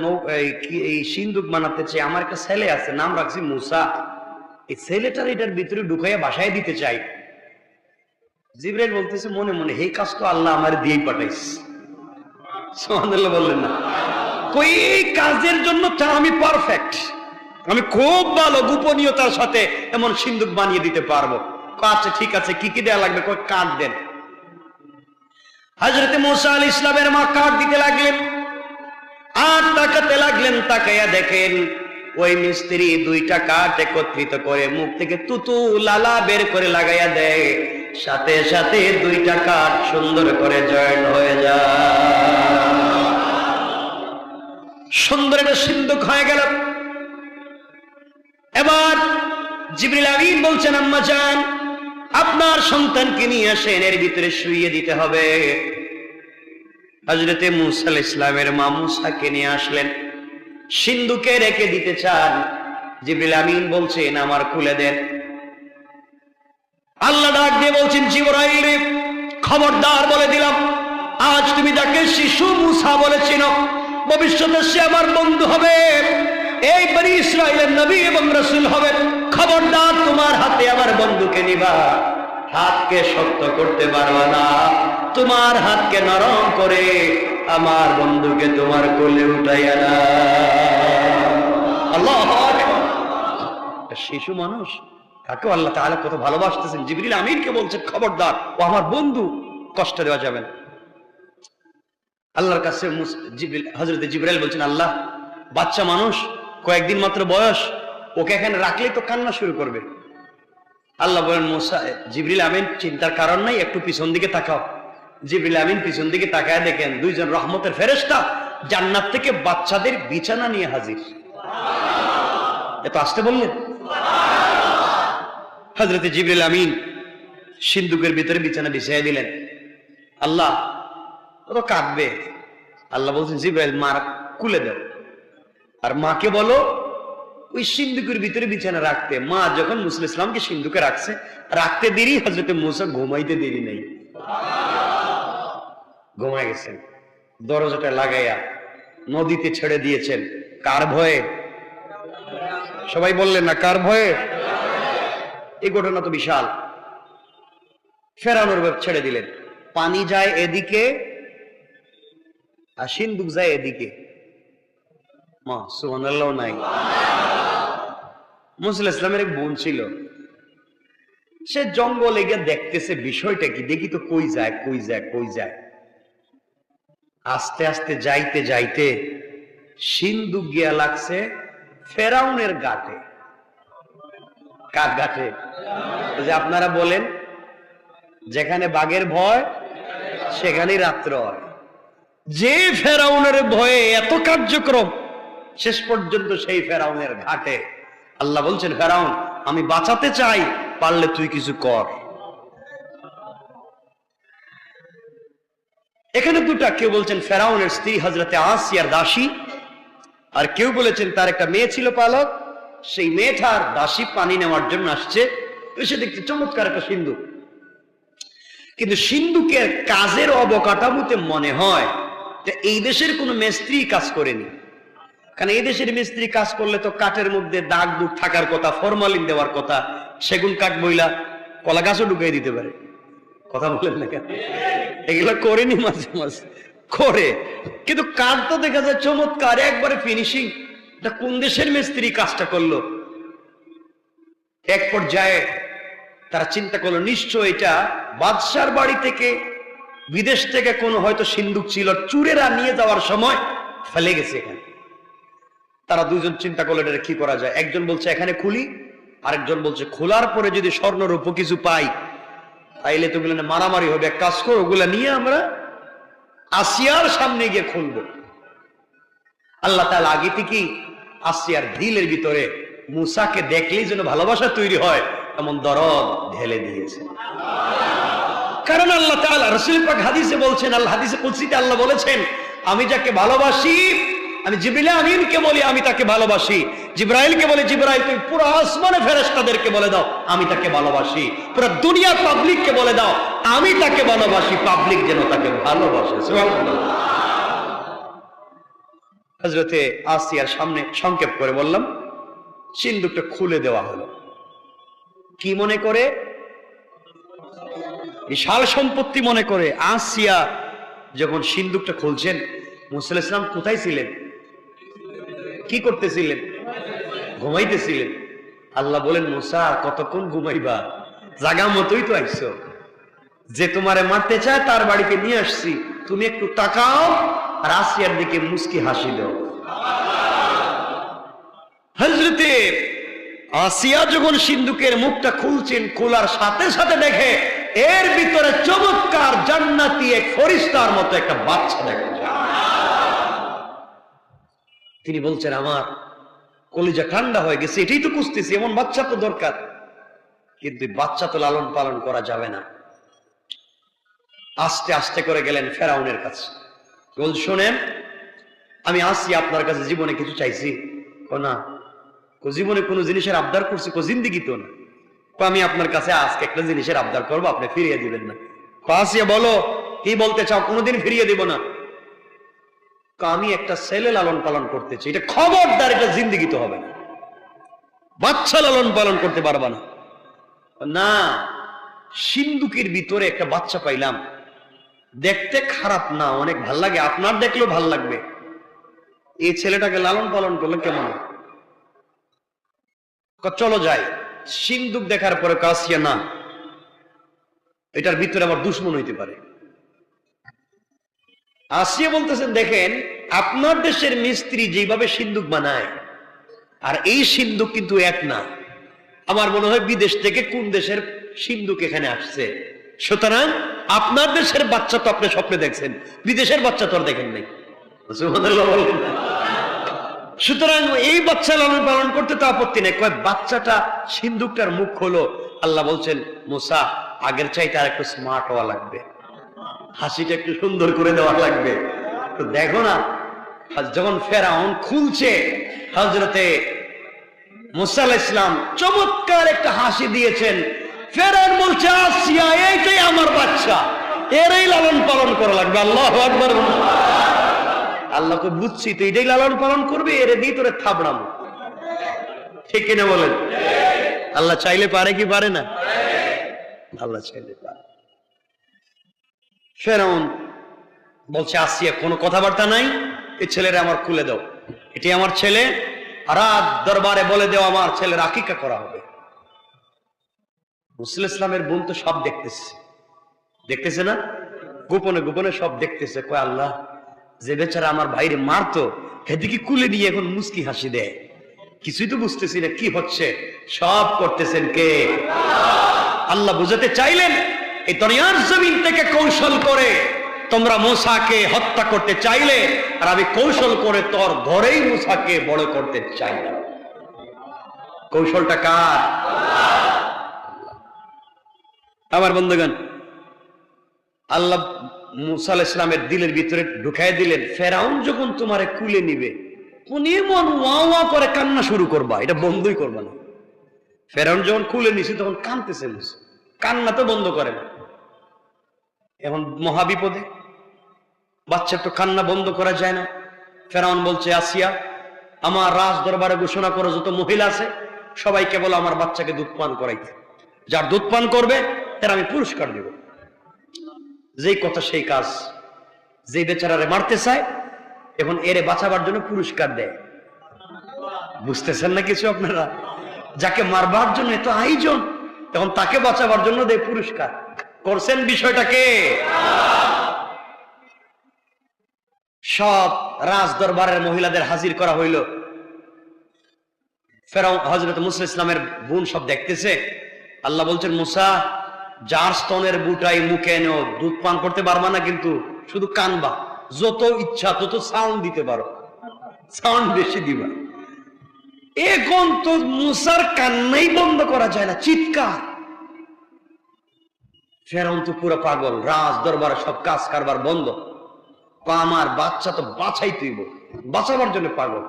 এই সিন্দুক বানাতে চাই, আমার একটা ছেলে আছে, নাম রাখছি মুসা, এই ছেলেটার এটার ভিতরে ঢুকাইয়া বাসায় দিতে চাই। জিবরাইল বলতেছে মনে মনে, এই কাজ তো আল্লাহ আমার দিয়েই পাঠাইছে। সুবহানাল্লাহ বললেন না? কই এই কাজের জন্য আমি পারফেক্ট, আমি খুব ভালো গোপনীয়তার সাথে এমন সিন্দুক বানিয়ে দিতে পারবো। আচ্ছা ঠিক আছে, কি কি দেয়া লাগবে? কই কাঠ দেন। হযরত মুসা আলাইহিস সালামের মা কাঠ দিতে লাগলেন, আর তাকাতে লাগলেন। তাকাইয়া দেখেন ওই মিস্ত্রি দুইটা কাঠ একত্রিত করে মুখ থেকে তুতু লালা বের করে লাগাইয়া দেয়, সাথে সাথে দুইটা কাঠ সুন্দর করে জয়েন্ট হয়ে যায়, সুন্দর একটা সিন্দুক হয়ে গেল। এবার জিবরিল আমিন বলছেন, আম্মা জান আপনার সন্তানকে নিয়ে আসেন, এর ভিতরে শুইয়ে দিতে হবে। হযরত মুসা আলাইহিস সালামের মা মুসাকে নিয়ে আসলেন, সিন্দুকে রেখে দিতে চান। জিবরিল আমিন বলছেন, আমার খুলে দেন। আল্লাহ ডাক দিয়ে বলছেন, জিবরাইল রে খবরদার, বলে দিলাম আজ তুমি যাকে শিশু মুসা বলেছিল, ভবিষ্যতে সে আমার বন্ধু হবে, এই বনি ইসরাইলের নবী এবং রাসূল হবে। খবরদার, তোমার হাতে আমার বন্ধুকে নিবা, হাতকে শক্ত করতে পারবা না, তোমার হাতকে নরম করে আমার বন্ধুকে তোমার কোলে উঠাইয়া না। আল্লাহু আকবার। শিশু মানুষ, তাকে আল্লাহ তাআলা কত ভালোবাসতেছেন। জিবরিল আমিনকে বলছেন, খবরদার, ও আমার বন্ধু, কষ্ট দেওয়া যাবে না। আল্লাহর কাছে হযরত জিবরাইল বলছেন, আল্লাহ বাচ্চা মানুষ, কয়েকদিন মাত্র বয়স, ওকে এখানে রাখলেই তো কান্না শুরু করবে। আল্লাহ বলেন, মুসা, জিবরিল আমিন চিন্তার কারণ নাই, একটু পিছন দিকে তাকাও। জিবরিল আমিন পিছন দিকে তাকায় দেখেন দুইজন রহমতের ফেরেশতা জান্নাত থেকে বাচ্চাদের বিছানা নিয়ে হাজির। এত আসতে বললেন? হযরত জিবরিল আমিন সিন্দুকের ভিতরে বিছানা বিছাইয়া দিলেন। আল্লাহ ও তো কাঁদবে। আল্লাহ বলছেন, জিবরাইল মার কুলে দাও, আর মাকে বলো ওই সিন্দুকের ভিতরে বিছানা রাখতে। মা যখন মুসা আলাইহিস সালামকে সিন্দুকে রাখছে, রাখতে দেরি, হযরত মুসা ঘুমাইতে দেরি নেই, ঘুমায় গেছেন। দরজাটা লাগাইয়া নদীতে ছেড়ে দিয়েছেন। কার ভয়ে? সবাই বললেন না, কার ভয়ে? এই ঘটনা তো বিশাল। ফেরাউনের ভয়ে ছেড়ে দিলেন। পানি যায় এদিকে আর সিন্দুক যায় এদিকে। মা সুবহানাল্লাহ নাই। মুসা আলাইহিস সালামের এক বোন ছিল, সে জঙ্গলে গিয়ে দেখতেছে বিষয়টা কি, দেখি তো কই যায় কই যায় কই যায়। আস্তে আস্তে যাইতে যাইতে সিন্দুক গিয়া লাগছে ফেরাউনের গাটে। কার গাটে? যে আপনারা বলেন, যেখানে বাঘের ভয় সেখানেই রাত্র হয়। যে ফেরাউনের ভয়ে এত কার্যক্রম, শেষ পর্যন্ত সেই ফেরাউনের ঘাটে আল্লাহ বলছেন, ফেরাউন আমি বাঁচাতে চাই, পারলে তুই কিছু কর। এখানে দুটা, কেউ বলছেন ফেরাউনের স্ত্রী হযরতে আসিয়ার দাসী, আর কেউ বলেছেন তার একটা মেয়ে ছিল পালক, সেই মেয়েটার দাসী পানি নেওয়ার জন্য আসছে, এসে দেখতে চমৎকার একটা সিন্ধুক। কিন্তু সিন্ধুকের কাজের অবকাঠামোতে মনে হয় যে এই দেশের কোন মিস্ত্রি কাজ করেনি, কারণ এই দেশের মিস্ত্রি কাজ করলে তো কাঠের মধ্যে দাগ দুগ থাকার কথা, ফরমালিন দেওয়ার কথা, সেগুন কাঠ বইলা কলা গাছও ঢুকিয়ে দিতে পারে। কথা বলেন না কেন? এগুলো করেনি, মাঝে মাঝে করে, কিন্তু কাঠ তো দেখা যায় চমৎকার, একবারে ফিনিশিং। এটা কোন দেশের মিস্ত্রি কাজটা করলো? এক পর্যায়ে তারা চিন্তা করলো নিশ্চয় এটা বাদশার বাড়ি থেকে, বিদেশ থেকে কোনো হয়তো সিন্ধুক ছিল, চুরেরা নিয়ে যাওয়ার সময় ফেলে গেছে এখানে। তারা দুজন চিন্তা করলো এটা কি করা যায়। একজন বলছে এখানে খুলি, আরেকজন বলছে খোলার পরে যদি স্বর্ণরূপ কিছু পাই তাইলে তো ওগুলো মারামারি হবে, এক কাজ করো ওগুলা নিয়ে আমরা আসিয়ার সামনে গিয়ে খুলবো। আল্লাহ তাআলা আগে থেকেই আসিয়ার দিলের ভিতরে মুসাকে দেখলেই যেন ভালোবাসা তৈরি হয় এমন দরদ ঢেলে দিয়েছে। কারণ আল্লাহ তাআলা রাসূল পাক হাদিসে বলছেন, আল্লাহ হাদিসে কুদসিতে আল্লাহ বলেছেন, আমি যাকে ভালোবাসি, আমি জিবরিল আমিনকে বলি আমি তাকে ভালোবাসি, জিবরাইলকে বলে জিবরাইল তুমি পুরো আসমানে ফেরেশতাদেরকে বলে দাও আমি তাকে ভালোবাসি, পুরো দুনিয়া পাবলিককে বলে দাও আমি তাকে ভালোবাসি, পাবলিক যেন তাকে ভালোবাসে। সুবহানাল্লাহ। হযরতে আসিয়ার সামনে সংক্ষেপ করে বললাম, সিন্দুকটা খুলে দেওয়া হলো। কি মনে করে? বিশাল সম্পত্তি মনে করে। আসিয়া যখন সিন্দুকটা খুলছেন, মুসা আলাইহিস সালাম কোথায় ছিলেন? কি করতেছিলেন? ঘুমাইতেছিলেন। আল্লাহ বলেন, মুসা কতক্ষণ ঘুমাইবা? জাগা মতোই তো আইছো, যে তোমারে মারতে চায় তার বাড়িতে নিয়ে আসছি, তুমি একটু তাকাও আর আসিয়ার দিকে মুস্কি হাসি দাও। হযরতে আসিয়া যখন সিন্ধুকের মুখটা খুলছেন, খোলার সাথে সাথে দেখে এর ভিতরে চমৎকার জান্নাতি এক ফেরেশতার মতো একটা বাচ্চা দেখা যায়। তিনি বলছেন আমার কলিজা ঠান্ডা হয়ে গেছে, এটাই তো খুঁজতেছি, এমন বাচ্চা তো দরকার, কিন্তু বাচ্চা তো লালন পালন করা যাবে না। আস্তে আস্তে করে গেলেন ফেরাউনের কাছে, বল শোনেন আমি আসি আপনার কাছে, জীবনে কিছু চাইছি? না। জীবনে কোনো জিনিসের আবদার করছি? জিন্দিগি তো না। আমি আপনার কাছে আজকে একটা জিনিসের আবদার করবো, আপনি ফিরিয়ে দিবেন না। আসিয়া বলো কি বলতে চাও? কোনোদিন ফিরিয়ে দিব না। আমি একটা ছেলে লালন পালন করতে চাই, এটা খবরদার, এটা জিন্দিগি তো হবে না, বাচ্চা লালন পালন করতে পারবা না। না, সিন্ধুকের ভিতরে একটা বাচ্চা পাইলাম, দেখতে খারাপ না, অনেক ভাল লাগে, আপনার দেখলেও ভাল লাগবে, এই ছেলেটাকে লালন পালন করলে কেমন হয়? চলো যাই। সিন্ধুক দেখার পরে কাসিয়া, না, এটার ভিতরে আমার দুশ্মন হইতে পারে। আসিয়া বলতেছেন দেখেন আপনার দেশের মিস্ত্রি যেভাবে সিন্ধুক বানায় আর এই সিন্ধুক কিন্তু এক না, আমার মনে হয় বিদেশ থেকে কোন দেশের সিন্ধুক এখানে আসছে। সুতরাং আপনার দেশের বাচ্চা তো আপনি স্বপ্নে দেখছেন, বিদেশের বাচ্চা তো আর দেখেন নাই। সুতরাং এই বাচ্চা লালন পালন করতে তো আপত্তি নেই। কয় বাচ্চাটা সিন্ধুকটার মুখ হলো, আল্লাহ বলছেন মুসা আগের চাইতে আর একটু স্মার্ট হওয়া লাগবে, হাসিটা একটু সুন্দর করে দেওয়া লাগবে। তো দেখো না, যখন ফেরাউন খুলছে, হযরতে মুসা আলাইহিস সালাম চমৎকার একটা হাসি দিয়েছেন। ফেরাউন বলছে আসিয়া এইটাই আমার বাচ্চা, এরই লালন পালন করা লাগবে। আল্লাহু আকবার। আল্লাহকে বুঝছি তো এটাই লালন পালন করবে, এর দিয়ে তোরে থাবড়াম। ঠিক কিনা বলেন? আল্লাহ চাইলে পারে কি পারে না? আল্লাহ চাইলে পারে। ফেরাউন বলছে আসিয়া কোনো কথাবার্তা নাই, এই ছেলেরা আমার খুলে দাও, এটি আমার ছেলে, আর দরবারে বলে দেও আমার ছেলের আকিকা করা হবে। মুসা আলাইহিস সালামের বোন তো সব দেখতেছে না, গোপনে গোপনে সব দেখতেছে। কয় আল্লাহ, যে বেচারা আমার ভাইরে মারতো হেদিকে কুলে নিয়ে এখন মুস্কি হাসি দেয়, কিছুই তো বুঝতেছি না কি হচ্ছে, সব করতেছেন কে? আল্লাহ বুঝাতে চাইলেন এই দুনিয়ার জমিন থেকে কৌশল করে তোমরা মূসাকে হত্যা করতে চাইলে, আর আমি কৌশল করে তোর ঘরেই মূসাকে বড় করতে চাই না। কৌশলটা কার? আমার বন্ধুগণ, আল্লাহ মূসা আলাইহিস সালামের দিলের ভিতরে ঢুকাই দিলেন, ফেরাউন যখন তোমারে কুলে নিবে কোন এমন ওয়া ওয়া করে কান্না শুরু করবা, এটা বন্ধই করবা না। ফেরাউন যখন কুলে নিছে তখন কাঁদতেছে মূসা, কান্না তো বন্ধ করে না। এখন মহাবিপদে, বাচ্চার তো কান্না বন্ধ করা যায় না। ফেরাউন বলছে, আসিয়া আমার রাজ দরবারে ঘোষণা করো যত মহিলা আছে সবাইকে বলো আমার বাচ্চাকে দুধ পান করাইতে, যার দুধ পান করবে তার আমি পুরস্কার দেব। যেই কথা সেই কাজ, যে বেচারারে মারতে চায় এখন এরে বাঁচাবার জন্য পুরস্কার দেয়। বুঝতেছেন না কিছু আপনারা? যাকে মারবার জন্য এত আয়োজন, তখন তাকে বাঁচাবার জন্য দেয় পুরস্কার। করছেন বিষয়টাকে? সব রাজ দরবারের মহিলাদের হাজির করা হইল। ফেরাউন হযরত মূসা ইসলামের বোন সব দেখতেছে। আল্লাহ বলছেন, মূসা যার স্তনের বুটাই মুখে এনেও দুধ পান করতে পারবা না, কিন্তু শুধু কানবা, যত ইচ্ছা তত সাউন্ড দিতে পারো, সাউন্ড বেশি দিবা। এখন তো মূসার কান্নাই বন্ধ করা যায় না, চিৎকার। ফেরাউন তো পুরো পাগল, রাজ দরবারে সব কাজ কারবার বন্ধ। আমার বাচ্চা তো বাঁচাই তুইব, বাঁচাবার জন্য পাগল।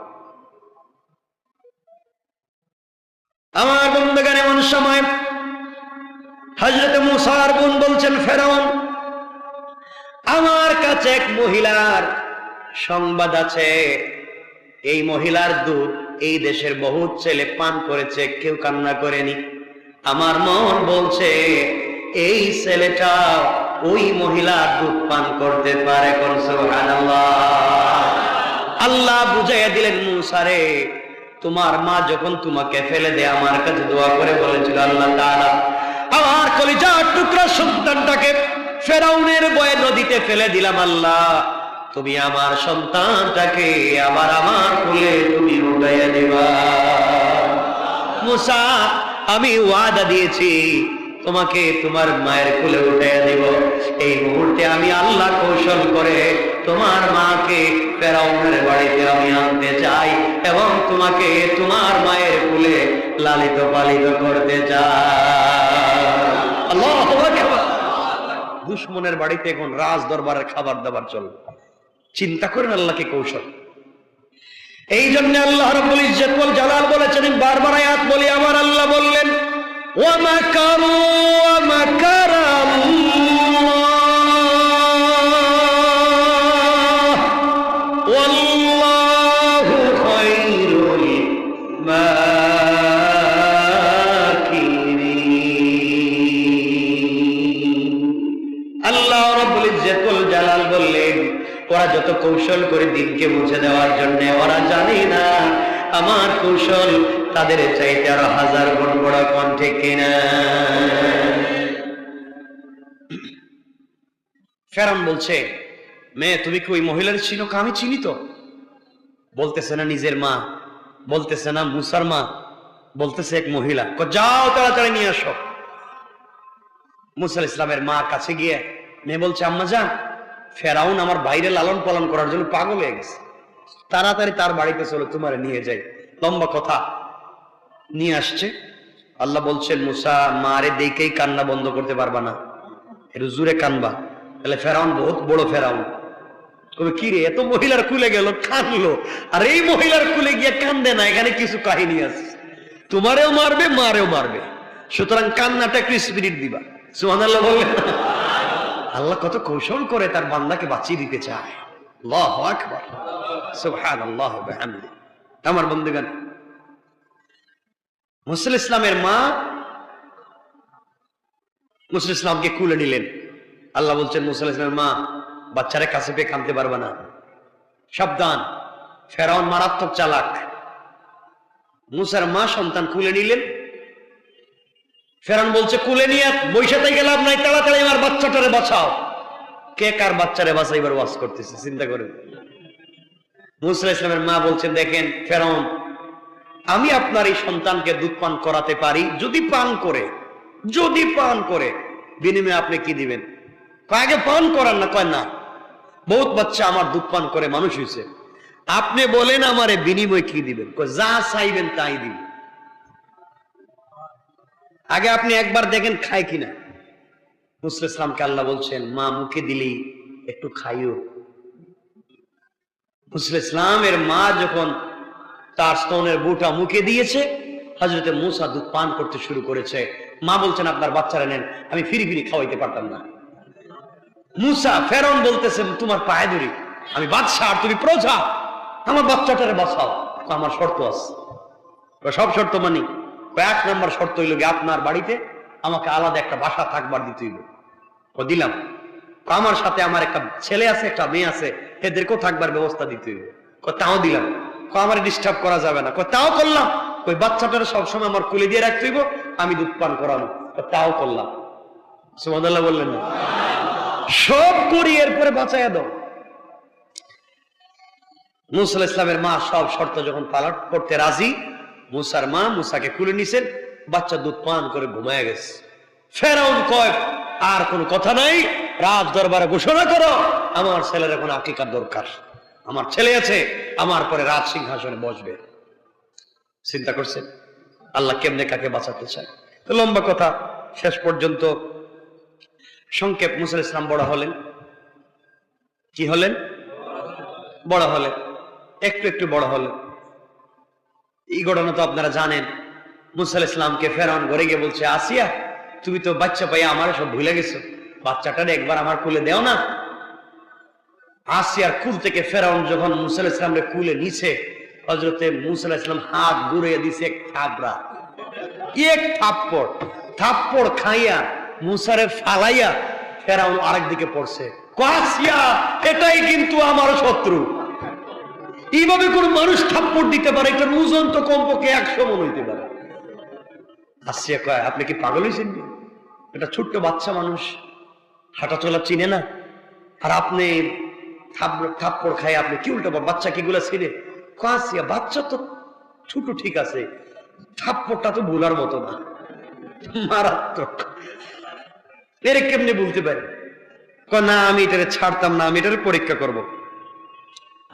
আমার বন্ধুগণ, এমন সময় হযরত মূসার বোন বলছেন, ফেরাউন আমার কাছে এক মহিলার সংবাদ আছে, এই মহিলার দুধ এই দেশের বহুত ছেলে পান করেছে, কেউ কান্না করেনি। আমার মন বলছে এই ছেলেটা ওই মহিলার দুধ পান করতে পারে। সুবহানাল্লাহ। আল্লাহ বুঝাইয়া দিলেন, মূসা রে, তোমার মা যখন তোমাকে ফেলে দেয় আমার কাছে দোয়া করে বলেছিল, আল্লাহ তাআলা আমার কলিজার টুকরা সন্তানটাকে ফেরাউনের ভয়ে নদীতে ফেলে দিলাম, আল্লাহ তুমি আমার সন্তানটাকে আবার আমার কোলে তুমি উঠাইয়া দিবা। মূসা আমি ওয়াদা দিয়েছি তোমাকে তোমার মায়ের কোলে উঠাইয়া দিব। এই মুহূর্তে আমি আল্লাহ কৌশল করে তোমার মাকে ফেরাউনের বাড়িতে আমি আনতে চাই এবং তোমাকে তোমার মায়ের কোলে লালিত পালিত করতে চাই। আল্লাহু আকবার। দুশমনের বাড়িতে এখন রাজ দরবারের খাবার দাবার চলবে, চিন্তা করেন আল্লাহকে কৌশল। এই জন্য আল্লাহ রাব্বুল ইজ্জত ওয়াল জালাল বলেছেন, বারবার আয়াত বলি, আমার আল্লাহ বললেন, ওয়া মাকারু ওয়া মাকারাল্লাহ ওয়াল্লাহু খায়রুল মাকিরিন। আল্লাহ রাব্বুল ইজ্জত ওয়াল জালাল বললেন, ওরা যত কৌশল করে দিনকে মুছে দেওয়ার জন্য, ওরা জানে না আমার কৌশল তাদের চাইতে আরো 1000 গুণ বড়। কোন ঠিক কিনা? ফেরাউন বলছে, মেয়ে তুমি কি ওই মহিলার চিনো? আমি চিনি তো। বলতেছে না নিজের মা, বলতেছে না মূসার মা, বলতেছে এক মহিলা। যাও তাড়াতাড়ি নিয়ে আসো। মূসা আলাইহিস সালামের মা কাছে গিয়ে মেয়ে বলছে, আম্মা জান, ফেরাউন আমার বাইরে লালন পালন করার জন্য পাগল হয়ে গেছে, তাড়াতাড়ি তার বাড়িতে চলো, তোমার নিয়ে যাই। লম্বা কথা, নিয়ে আসছে। আল্লাহ বলছেন, মূসা মারে দেখেই কান্না বন্ধ করতে পারবা না, একটু জোরে কানবা। তাহলে ফেরাউন বহুত বড় ফেরাউন, তবে কি রে এত মহিলার কুলে গেল কানলো, আর এই মহিলার কুলে গিয়ে কান্দে না, এখানে কিছু কাহিনী আছে, তোমারেও মারবে মারেও মারবে, সুতরাং কান্নাটা একটু স্পিরিট দিবা। সুবহানাল্লাহ বললেন। আল্লাহ কত কৌশল করে তার বান্দাকে বাঁচিয়ে দিতে চায়। আল্লাহু আকবার, সুবহানাল্লাহ ওয়া বিহামদিহি। আমার বন্ধুগণ, মূসা ইসলামের মা মূসা ইসলামকে কুলে নিলেন। আল্লাহ বলছেন, মূসা ইসলামের মা বাচ্চারে কাছে পেয়ে কাঁদতে পারবে না, সাবধান, ফেরাউন মারাত্মক চালাক। মূসার মা সন্তান কুলে নিলেন। ফেরাউন বলছে, কুলে নিয়ে বৈশা থেকে লাভ নাই, তাড়াতাড়ি আমার বাচ্চাটারে বাঁচাও। কে কার বাচ্চারে বাঁচাইবার ওয়াজ করতেছে চিন্তা করেন। মূসা ইসলামের মা বলছেন, দেখেন ফেরাউন, আমি আপনার এই সন্তানকে দুধ পান করাতে পারি, যদি পান করে বিনিময়ে আপনি কি দিবেন? আগে পান করান না। কয় না, বহুত বাচ্চা আমার দুধ পান করে মানুষ হয়েছে, আপনি বলেন আমারে বিনিময় কি দিবেন? যা চাইবেন তাই দিন। আগে আপনি একবার দেখেন খায় কিনা। মুসা ইসলামকে আল্লাহ বলছেন, মা মুখে দিলেই একটু খাইও। মুসা ইসলামের মা যখন তার স্তনের বুটা মুখে দিয়েছে, হযরতে মুসা দুধ পান করতে শুরু করেছে। মা বলছেন, আপনার বাচ্চারা নেন, আমি ফিরি ফিরি খাওয়াইতে পারতাম না। মুসা, ফেরাউন বলতেছে, তোমার পায়ে ধরি, আমি বাদশা আর তুমি প্রজা, আমার বাচ্চাটারে বাঁচাও। আমার শর্ত আছে। সব শর্ত মানি। এক নম্বর শর্ত হইল গিয়ে আপনার বাড়িতে আমাকে আলাদা একটা বাসা থাকবার দিতে হইল। দিলাম। আমার সাথে আমার একটা ছেলে আছে, একটা মেয়ে আছে, এদেরকেও থাকবার ব্যবস্থা দিতে হইল। তাও দিলাম। আমার ডিস্টার্ব করা যাবে না। তাও করলাম। ওই বাচ্চাটারে সবসময় আমার কুলে দিয়ে রাখতে হইব, আমি দুধ পান করানো। তাও করলাম। সুবহানাল্লাহ বললেন না? সব করি, এরপরে বাঁচাইয়া দাও। মুসা ইসলামের মা সব শর্ত যখন পালন করতে রাজি, মুসার মা মুসাকে কুলে নিছেন, বাচ্চা দুধ পান করে ঘুমায় গেছে। ফেরাউন কয়, আর কোন কথা নাই, রাজ দরবারে ঘোষণা করো আমার ছেলের এখন আকিকার দরকার। আমার ছেলে আছে, আমার পরে রাজ সিংহাসনে বসবে। চিন্তা করছেন আল্লাহ কেমনে কাকে বাঁচাতে চায়। তো লম্বা কথা, শেষ পর্যন্ত সংক্ষেপ, মুসা ইসলাম বড় হলেন। কি হলেন? বড় হলেন, একটু একটু বড় হলেন। এই ঘটনা তো আপনারা জানেন। মুসা ইসলামকে ফেরাউন ঘরে গিয়ে বলছে, আসিয়া তুমি তো বাচ্চা পাইয়া আমার সব ভুলে গেছো, বাচ্চাটারে একবার আমার কুলে দেও না। আসিয়ার কুল থেকে ফেরাউন যখন মুসা ইসলামকে কুলে নিছে, হযরতে মুসা ইসলাম হাত ঘুরিয়ে দিছে এক থাপড়া। এক থাপ্পড়, থাপ্পড় খাইয়া মুসারে ফালাইয়া ফেরাউন আরেক দিকে পড়ছে। আসিয়া, এটাই কিন্তু আমার শত্রু। এইভাবে কোন মানুষ থাপ্পড় দিতে পারে? এটার ওজন তো কমপক্ষে 100 মণ হইতে পারে। আসিয়া কয়, আপনি কি পাগল হয়েছেন? এটা ছোট্ট বাচ্চা মানুষ, হাঁটা চলা চিনে না, আর আপনি থাপ্পড় খাই, আপনি কি উল্টা বাচ্চা কি গুলা ছিঁড়ে? আসিয়া, বাচ্চা তো ছোট ঠিক আছে, থাপ্পড়টা তো ভুলার মতো না, মারাত্মক। এর কেমনে বলতে পারে? না, আমি এটারে ছাড়তাম না, আমি এটারে পরীক্ষা করব।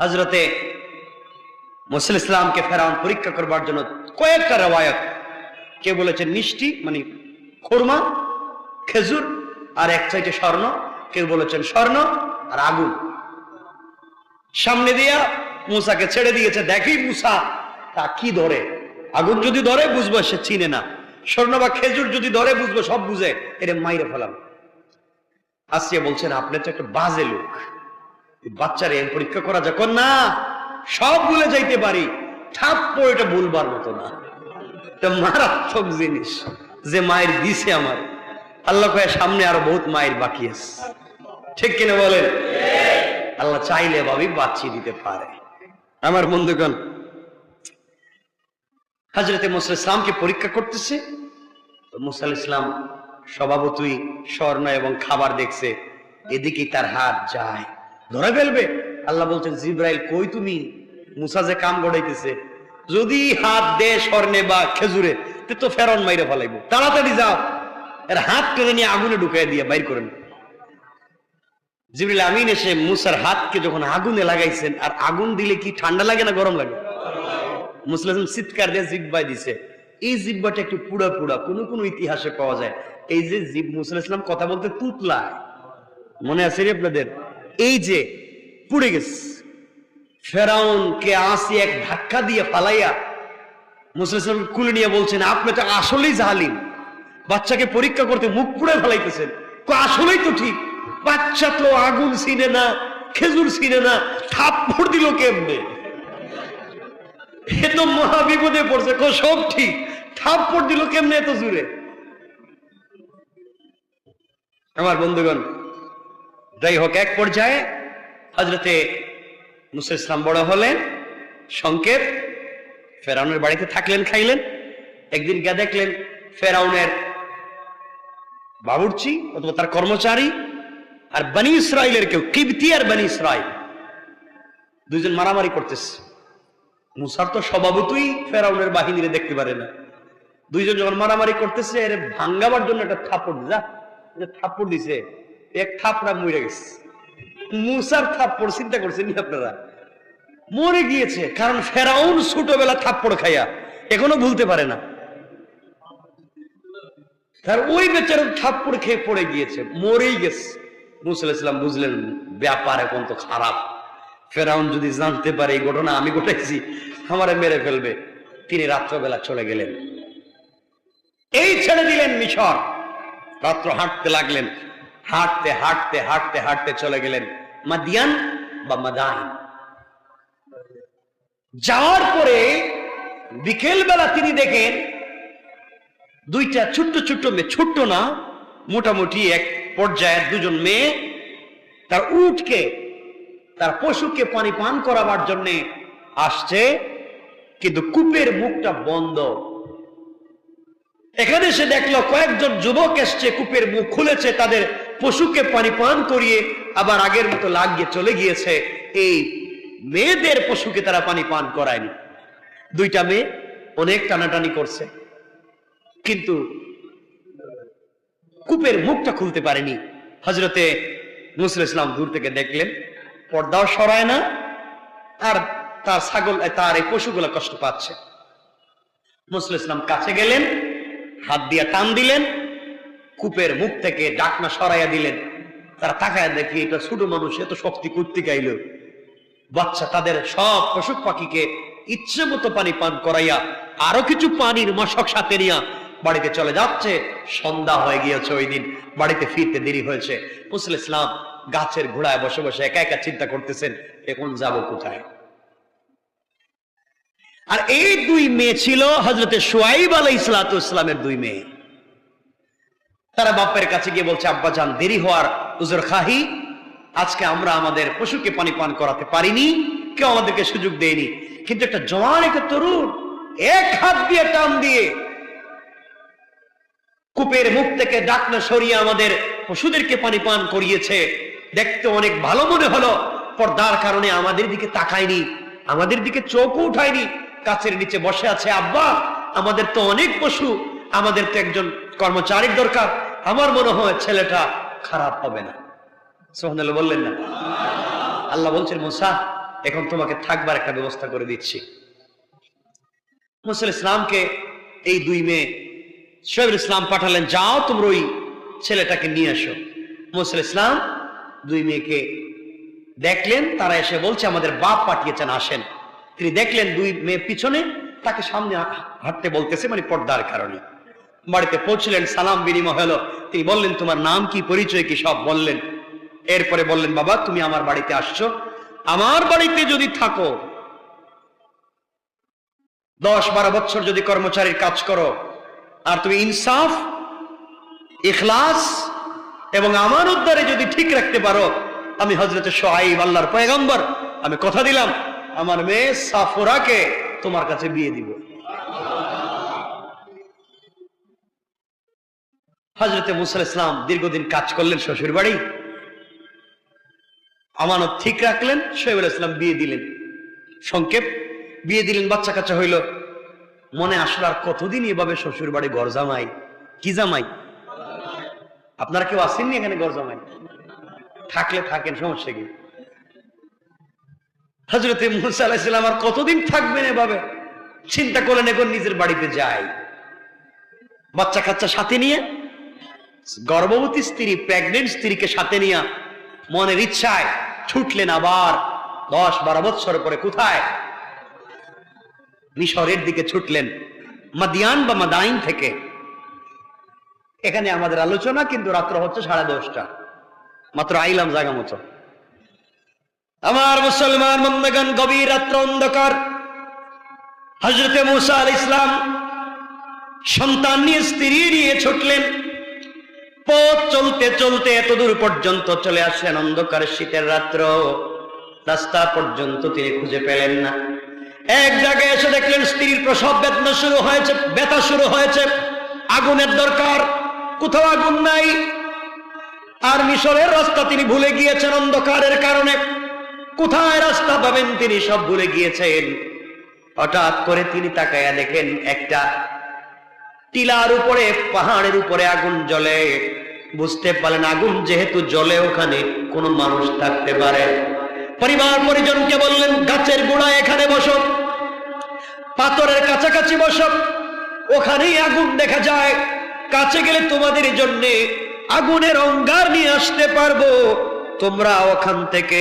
হযরতে মুসা ইসলামকে ফেরাউন পরীক্ষা করবার জন্য কয়েকটা রওয়ায়াত, কেউ বলেছেন মিষ্টি মানে খুরমা, খেজুর আর এক চাইতে স্বর্ণ, কেউ বলেছেন স্বর্ণ আর আগুন, সামনে দিয়া মুসাকে ছেড়ে দিয়েছে। দেখি মুসা তা কি ধরে। আগুন যদি ধরে বুঝবো সে চিনে না, স্বর্ণ বা খেজুর যদি ধরে বুঝবো সব বুঝে, এটা মাইরে ফেলাম। আসিয়া বলছেন, আপনি তো একটা বাজে লোক, বাচ্চারে পরীক্ষা করা যাক না, সব ভুলে যাইতে পারি, থাপ্পড় এটা ভুলবার মতো না। এটা মারাত্মক জিনিস যে মায়ের দিছে আমার। আল্লাহ কয়ে সামনে আরো বহুত মায়ের বাকি আছে। ঠিক কিনা বলেন? আল্লাহ চাইলে ভাবি বাঁচিয়ে দিতে পারে। আমার বন্ধুগণ, হযরতে মুসা ইসলামকে পরীক্ষা করতেছে। মুসা ইসলাম স্বভাবতই স্বর্ণ এবং খাবার দেখছে, এদিকেই তার হাত যায়, ধরে ফেলবে। আল্লাহ বলছেন, জিব্রাইল কই তুমি? মুসা যে কাম গড়াইতেছে, যদি হাত দে স্বর্ণে বা খেজুরে তো ফেরাউন মাইরে ফেলাইবো, তাড়াতাড়ি যাও, এর হাত টেনে নিয়ে আগুনে ঢুকাই দিয়ে বাইর করেন। জিবরিল আমিন এসে মুসার হাতকে যখন আগুনে লাগাইছেন, আর আগুন দিলে কি ঠান্ডা লাগে না গরম লাগে? মুসা ইসলাম চিৎকার দিয়ে জিব্বায় দিছে। এই জিব্বাটা একটু পুড়া পুড়া, কোন কোন ইতিহাসে পাওয়া যায় এই যে মুসা ইসলাম কথা বলতে তুতলায়, মনে আছে রে আপনাদের? এই যে পুড়ে গেছে। ফেরাউনকে আসি এক ধাক্কা দিয়ে পালাইয়া মুসা ইসলাম কুলে নিয়ে বলছেন, আপনি তো আসলেই জালিম, বাচ্চাকে পরীক্ষা করতে মুখ পুড়ে ফেলাইতেছেন। আসলেই তো ঠিক, বাচ্চা তো আগুন চিনে না, খেজুর চিনে না, থাপ্পড় দিল কেমনে? এ তো মহা বিপদে পড়ছে। সব ঠিক, থাপ্পড় দিল কেমনে এত জোরে? আমার বন্ধুগণ, যাই হোক, এক পর্যায়ে হযরতে মুসা ইসলাম বড় হলেন। সংকেত, ফেরাউনের বাড়িতে থাকলেন, খাইলেন। একদিন গিয়ে দেখলেন ফেরাউনের বাবুর্চি অথবা তার কর্মচারী আর বনি ইসরাইলের কেউ, কিবতি আর বনি ইসরাইল, দুইজন মারামারি করতেছে। মুসার তো স্বভাবতই ফেরাউনের বাহিনীরে দেখতে পারে না। দুইজন যখন মারামারি করতেছে, এর ভাঙ্গাবার জন্য একটা থাপ্পড় থাপ্পড় দিছে, এক থাপড়া মরে গেছে। মুসার থাপ্পড় চিন্তা করছেন আপনারা? মরে গিয়েছে, কারণ ফেরাউন ছোটবেলা থাপ্পড় খাইয়া এখনো ভুলতে পারে না। তার ওই বেচারা থাপ্পড় খেয়ে পড়ে গিয়েছে, মরেই গেছে। মুসা আলাইহিস সালাম বুঝলেন ব্যাপার এখন তো খারাপ, ফেরাউন যদি জানতে পারে এই ঘটনা আমি ঘটাইছি আমারে মেরে ফেলবে। তিনি রাত্রবেলা চলে গেলেন, এই ছেড়ে দিলেন মিশর। রাত্র হাঁটতে লাগলেন, হাঁটতে হাঁটতে হাঁটতে হাঁটতে চলে গেলেন মাদিয়ান বা মাদাইন। যাওয়ার পরে বিকেল বেলা তিনি দেখেন দুইটা ছোট্ট ছোট্ট মেয়ে, ছোট্ট না মোটামুটি এক পর্যায়ের দুজন মেয়ে তার উটকে, তার পশুকে পানি পান করাবার জন্য আসছে, কিন্তু কূপের মুখটা বন্ধ। এখানে সে দেখলো কয়েকজন যুবক এসছে, কূপের মুখ খুলেছে, তাদের পশুকে পানি পান করিয়ে আবার আগের মতো লাগিয়ে চলে গিয়েছে। এই মেয়েদের পশুকে তারা পানি পান করায়নি। দুইটা মেয়ে অনেক টানাটানি করছে, কিন্তু কূপের মুখটা খুলতে পারেনি। হযরতে মুসা আলাইহিস সালাম দূর থেকে দেখলেন পর্দাও সরায় না, আর তার ছাগল, তার এই পশুগুলো কষ্ট পাচ্ছে। মুসা আলাইহিস সালাম কাছে গেলেন, হাত দিয়ে টান দিলেন, কূপের মুখ থেকে ডাকনা সরাইয়া দিলেন। তারা তাকায় দেখি এটা ছোট মানুষ, এত শক্তি করতে গাইল। বাচ্চা তাদের সব পশু পাখিকে ইচ্ছে মতো পানি পান করাইয়া আরো কিছু পানির মশক সাথে নিয়া বাড়িতে চলে যাচ্ছে। সন্ধ্যা হয়ে গিয়েছে, ওই দিন বাড়িতে ফিরতে দেরি হয়েছে। মুসা আলাইহিস সালাম গাছের ঘোড়ায় বসে বসে একা একা চিন্তা করতেছেন এখন যাব কোথায়। আর এই দুই মেয়ে ছিল হযরতে শুআইব আলাইহিস সালামের দুই মেয়ে। তারা বাপের কাছে গিয়ে বলছে, আব্বা জান দেরি হওয়ার উজর খাহি, আজকে আমরা আমাদের পশুকে পানি পান করাতে পারিনি, কেউ আমাদেরকে সুযোগ দেয়নি। কিন্তু একটা জওয়ান, একটা তরুণ এক হাত দিয়ে টান দিয়ে কূপের মুখ থেকে ডাকনা সরিয়ে আমাদের পশুদেরকে পানি পান করিয়েছে। দেখতে অনেক ভালো মনে হলো, পর্দার কারণে আমাদের দিকে তাকায়নি, আমাদের দিকে চোখও উঠায়নি, গাছের নিচে বসে আছে। আব্বা আমাদের তো অনেক পশু, আমাদের তো একজন কর্মচারীর দরকার, আমার মনে হয় ছেলেটা খারাপ হবে না। সুবহানাল্লাহ বললেন না? আল্লাহ বলছেন মুসা এখন তোমাকে থাকবার একটা ব্যবস্থা করে দিচ্ছি। মুসা আলাইহিস সালামকে এই দুই মেয়ে শুআইব আলাইহিস সালাম পাঠালেন, যাও তোমরা ওই ছেলেটাকে নিয়ে আসো। মুসা আলাইহিস সালাম দুই মেয়েকে দেখলেন, তারা এসে বলছে আমাদের বাপ পাঠিয়েছেন, আসেন। তিনি দেখলেন দুই মেয়ে পিছনে, তাকে সামনে হাঁটতে বলতেছে, মানে পর্দার কারণে। বাড়িতে পৌঁছলেন, সালাম বিনিময় হলো। তিনি বললেন তোমার নাম কি, পরিচয় কি, সব বললেন। এরপরে বললেন বাবা তুমি আমার বাড়িতে আসছো, আমার বাড়িতে যদি থাকো 10-12 বছর যদি কর্মচারীর কাজ করো, আর তুমি ইনসাফ, ইখলাস এবং আমার উদ্ধারে যদি ঠিক রাখতে পারো, আমি হযরতে শুআইব আল্লাহর পয়গম্বর, আমি কথা দিলাম আমার মেয়ে সাফরাকে তোমার কাছে বিয়ে দিব। হযরতে মুসা আলাইহিস সালাম দীর্ঘদিন কাজ করলেন শ্বশুর বাড়ি, আমানত ঠিক রাখলেন, শুআইব আলাইহিস সালাম বিয়ে দিলেন। সংক্ষেপ বিয়ে দিলেন, বাচ্চা কাচ্চা হইল। মনে আসলে আর কতদিন এভাবে শ্বশুর বাড়ি ঘর জামাই, কি জামাই? আপনারা কেউ আসেননি এখানে ঘর জামাই? থাকলে থাকেন, সমস্যা কি? হযরতে মুসা আলাইহিস সালাম আর কতদিন থাকবেন এভাবে? চিন্তা করলেন এখন নিজের বাড়িতে যাই। বাচ্চা কাচ্চা সাথে নিয়ে, গর্ভবতী স্ত্রী, প্রেগনেন্ট স্ত্রীকে সাথে নিয়ে মনের ইচ্ছায় ছুটলেন আবার 10-12 বছর পরে। কোথায়? মিশরের দিকে ছুটলেন, মাদিয়ান বা মাদাইন থেকে। এখানে আমাদের আলোচনা, কিন্তু রাত্র হচ্ছে 10:30, মাত্র আইলাম জায়গা মতো। আমার মুসলমান বন্ধুগণ, গভীর রাত্র, অন্ধকার। হযরতে মুসা আলাইহিস সালাম সন্তান নিয়ে, স্ত্রী নিয়ে ছুটলেন। পথ চলতে চলতে এত দূর পর্যন্ত চলে আসলেন, অন্ধকারের শীতের রাত্র, রাস্তা পর্যন্ত তিনি খুঁজে পেলেন না। এক জায়গায় এসে দেখলেন স্ত্রীর প্রসব বেদনা শুরু হয়েছে, ব্যথা শুরু হয়েছে, আগুনের দরকার, কোথাও আগুন নাই। আর মিশরের রাস্তা তিনি ভুলে গিয়েছেন অন্ধকারের কারণে, কোথায় রাস্তা পাবেন তিনি সব ভুলে গিয়েছেন। হঠাৎ করে তিনি তাকায়া দেখেন একটা টিলার উপরে, পাহাড়ের উপরে আগুন জ্বলে, বুঝতে পারলেন আগুন যেহেতু জ্বলে ওখানে কোনো মানুষ থাকতে পারে। পরিবার পরিজনকে বললেন গাছের গোড়ায় এখানে বসো, পাথরের কাছাকাছি বসো, ওখানেই আগুন দেখা যায়, কাছে গেলে তোমাদের জন্য আগুনের অঙ্গার নিয়ে আসতে পারবো, তোমরা ওখান থেকে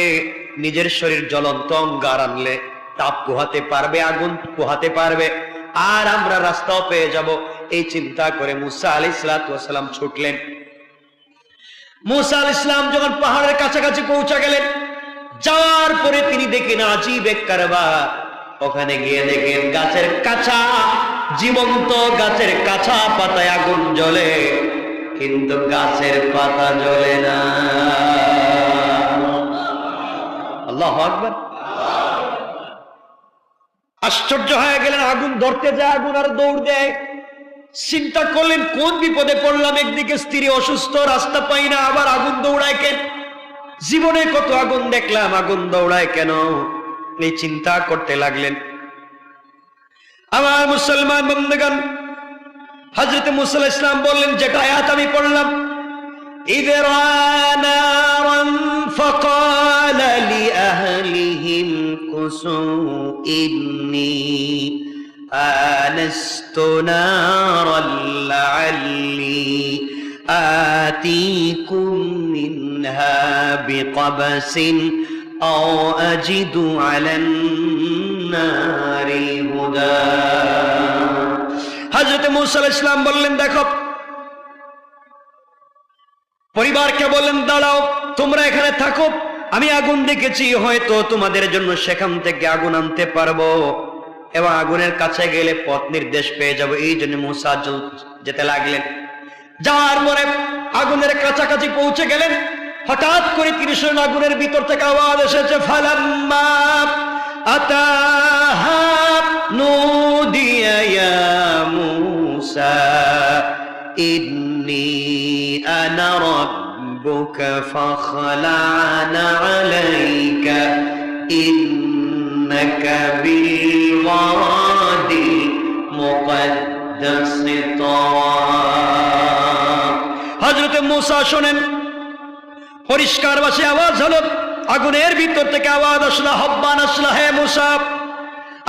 নিজের শরীর জ্বলন্ত অঙ্গার আনলে তাপ পোহাতে পারবে, আগুন পোহাতে পারবে, আর আমরা রাস্তাও পেয়ে যাব। এই চিন্তা করে মুসা আলাইহিস সালাম ছুটলেন। মুসা আলাইহিস সালাম যখন পাহাড়ের কাছাকাছি পৌঁছে গেলেন, যাওয়ার পরে তিনি দেখেন আজীব এক কারবার। ওখানে গিয়ে দেখেন গাছের কাঁচা, জীবন্ত গাছের কাঁচা পাতায় আগুন জ্বলে, কিন্তু গাছের পাতা জ্বলে না। আল্লাহু আকবার। আশ্চর্য হয়ে গেলেন, আগুন ধরতে যায়, আগুন আর দৌড় দেয়। চিন্তা করলেন কোন বিপদে পড়লাম, একদিকে স্ত্রী অসুস্থ, রাস্তা পাই না, আবার আগুন দৌড়ায় কেন? জীবনে কত আগুন দেখলাম, আগুন দৌড়ায় কেন? এই চিন্তা করতে লাগলেন। আমার মুসলমান বন্ধুগণ, হযরত মুসা আলাইহিস সালাম বললেন যেটা আয়াত আমি পড়লাম, ইদরানারান ফাকালা লিআহলিহিম কুসু ইন্নী আনাস্তু নারান লাআল্লি আতিকুম মিনহা বিকবাসিন আও আজিদু আলান নারি হুদা। হযরত মুসা আলাইহিস সালাম বললেন দেখো, পরিবারকে বললেন দাঁড়াও, তোমরা এখানে থাকো, আমি আগুন দেখেছি, হয়তো তোমাদের জন্য সেখান থেকে আগুন আনতে পারবো এবং আগুনের কাছে গেলে পথ নির্দেশ পেয়ে যাবো। এই জন্য মুসা যেতে লাগলেন। যাওয়ার পরে আগুনের কাছাকাছি পৌঁছে গেলেন, হঠাৎ করে তিনি শুনলেন আগুনের ভিতর থেকে আওয়াজ এসেছে, ফালাম্মা আতাহা নুদিয়া ইয়া মুসা ইন্নী আনা রাব্বুকা ফাখলা'না আলাইকা ইন্নাকা বিল ওয়াদিল মুকদ্দাসি তাওয়া। হযরত মুসা শুনেন, পরিষ্কার ভাষায় আওয়াজ হলো, আগুনের ভিতর থেকে আওয়াজ আসলো, আহ্বান আসলো, হে মুসা,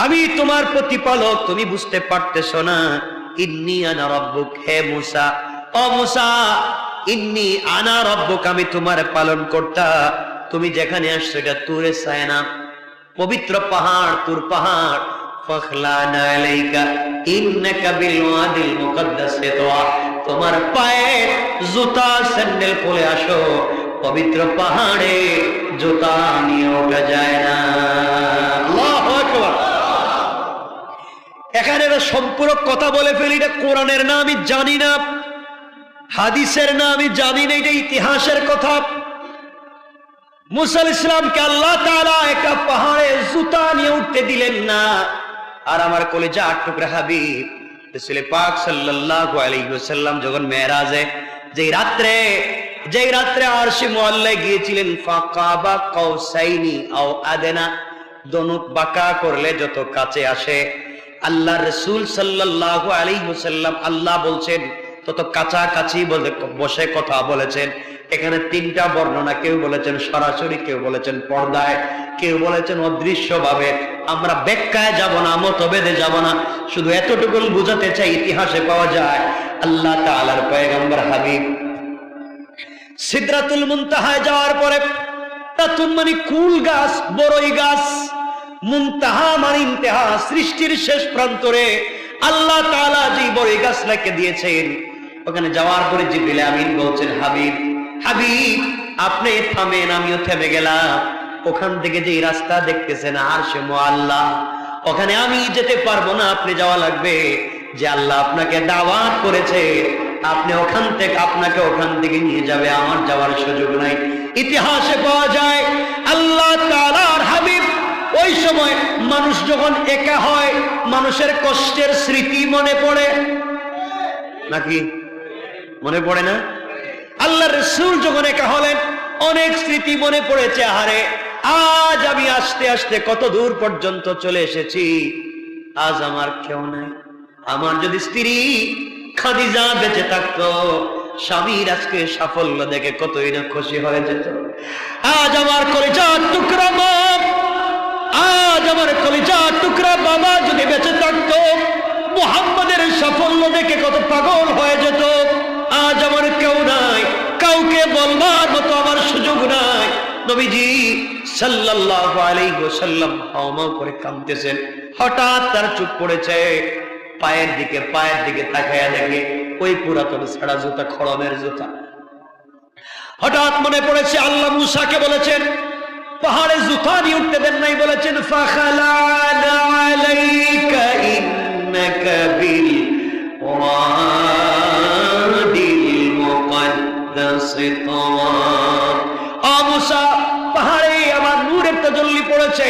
আমি তোমার প্রতিপালক, তুমি বুঝতে পারতেছো না? ইন্নী আনা রাব্বুক, হে মুসা, ও মুসা, ইন্নী আনা রাব্বুক, আমি তোমার পালন কর্তা। তুমি যেখানে আসছো এটা তুরে সায়না, পবিত্র পাহাড়, তুর পাহাড়। ফাখলা'না আলাইকা ইন্নাকা বিল ওয়াদিল মুকদ্দাসি তাওয়া, তোমার পায়ে জুতা স্যান্ডেল পরে আসো, পবিত্র পাহাড়ে জুতা নিয়ে ওঠা যায় না। আল্লাহু আকবার। এখানে সম্পূরক কথা বলে ফেলি, এটা কোরআনের না আমি জানি না, হাদিসের না আমি জানি না, এটা ইতিহাসের কথা। মুসা আলাইহিস সালামকে আল্লাহ তাআলা একটা পাহাড়ে জুতা নিয়ে উঠতে দিলেন না। আর আমার কলিজা টুকরা হাবিব রাসূল পাক সাল্লাল্লাহু আলাইহি ওয়াসাল্লাম যখন মেরাজে যেই রাত্রে আরশে মুআল্লায় গিয়েছিলেন, ফাকাবা কাউসাইনি আও আদনা, দনুক বাঁকা করলে যত কাছে আসে, আল্লাহ রাসূল সাল্লাল্লাহু আলাইহি ওয়াসাল্লাম আল্লাহ বলছেন তত কাছাকাছি বসে কথা বলেছেন। এখানে তিনটা বর্ণনা, কেউ বলেছেন সরাসরি, কেউ বলেছেন পর্দায়, কেউ বলেছেন অদৃশ্য ভাবে। আমরা ব্যাখ্যায় যাব না, মতভেদে যাব না, শুধু এতটুকু বুঝাতে চাই, ইতিহাসে পাওয়া যায় আল্লাহ তাআলার পয়গম্বর হাবিব সিদরাতুল মুনতাহায় যাওয়ার পরে, তাতুন মানে কুল গাছ, বড়ই গাছ, মুনতাহা মানে ইন্তেহা, সৃষ্টির শেষ প্রান্তরে আল্লাহ তাআলা যে বড়ই গাছ রেখে দিয়েছেন, ওখানে যাওয়ার পরে জিবরিল আমিন বলছেন, হাবিব হাবিব আপনি থামেন, আমিও থেমে গেলাম। ওখান থেকে যে রাস্তা দেখতেছেন আরশে মুআল্লা, ওখানে আমি যেতে পারবো না, আপনি যাওয়া লাগবে। যে আল্লাহ আপনাকে দাওয়াত করেছে, আপনি আপনাকে ওখান থেকে নিয়ে যাবে, আমার যাওয়ার সুযোগ নাই। ইতিহাসে পাওয়া যায় আল্লাহ তাআলার হাবিব ওই সময়, মানুষ যখন একা হয়, মানুষের কষ্টের স্মৃতি মনে পড়ে নাকি? মনে পড়ে না? আল্লাহ রাসূল যখন একা হলেন, অনেক স্মৃতি মনে পড়েছে। আহারে, আজ আমি আস্তে আস্তে কত দূর পর্যন্ত চলে এসেছি, আজ আমার কেউ নাই। আমার যদি স্ত্রী খাদিজা বেঁচে থাকতো, স্বামীর আজকে সাফল্য দেখে কতই না খুশি হয়ে যেত। আজ আমার কলিজার টুকরা মা, আজ আমার কলিজার টুকরা বাবা যদি বেঁচে থাকতো, মুহাম্মাদের সাফল্য দেখে কত পাগল হয়ে যেত। আজ আমার কেউ নাই, কাউকে বলবার মতো আমার সুযোগ নাই। নবীজি সাল্লাল্লাহু আলাইহি ওয়াসাল্লাম হাওমাও করে কাঁদতেছেন। হঠাৎ তার চোখ পড়েছে পায়ের দিকে তাকায়া দেখে ওই পুরাতন ছেঁড়া জুতা, খড়মের জুতা। হঠাৎ মনে পড়েছে আল্লাহ মূসাকে বলেছেন পাহাড়ে জুতা নিয়ে উঠতে দেন নাই, বলেছেন ফাখালানা আলাইকা ইন্নাকা বিল ওয়াদিল মুকদ্দাস তাওয়া। ও মূসা, পাহাড়ে আমার নূরের তাজাল্লি পড়েছে,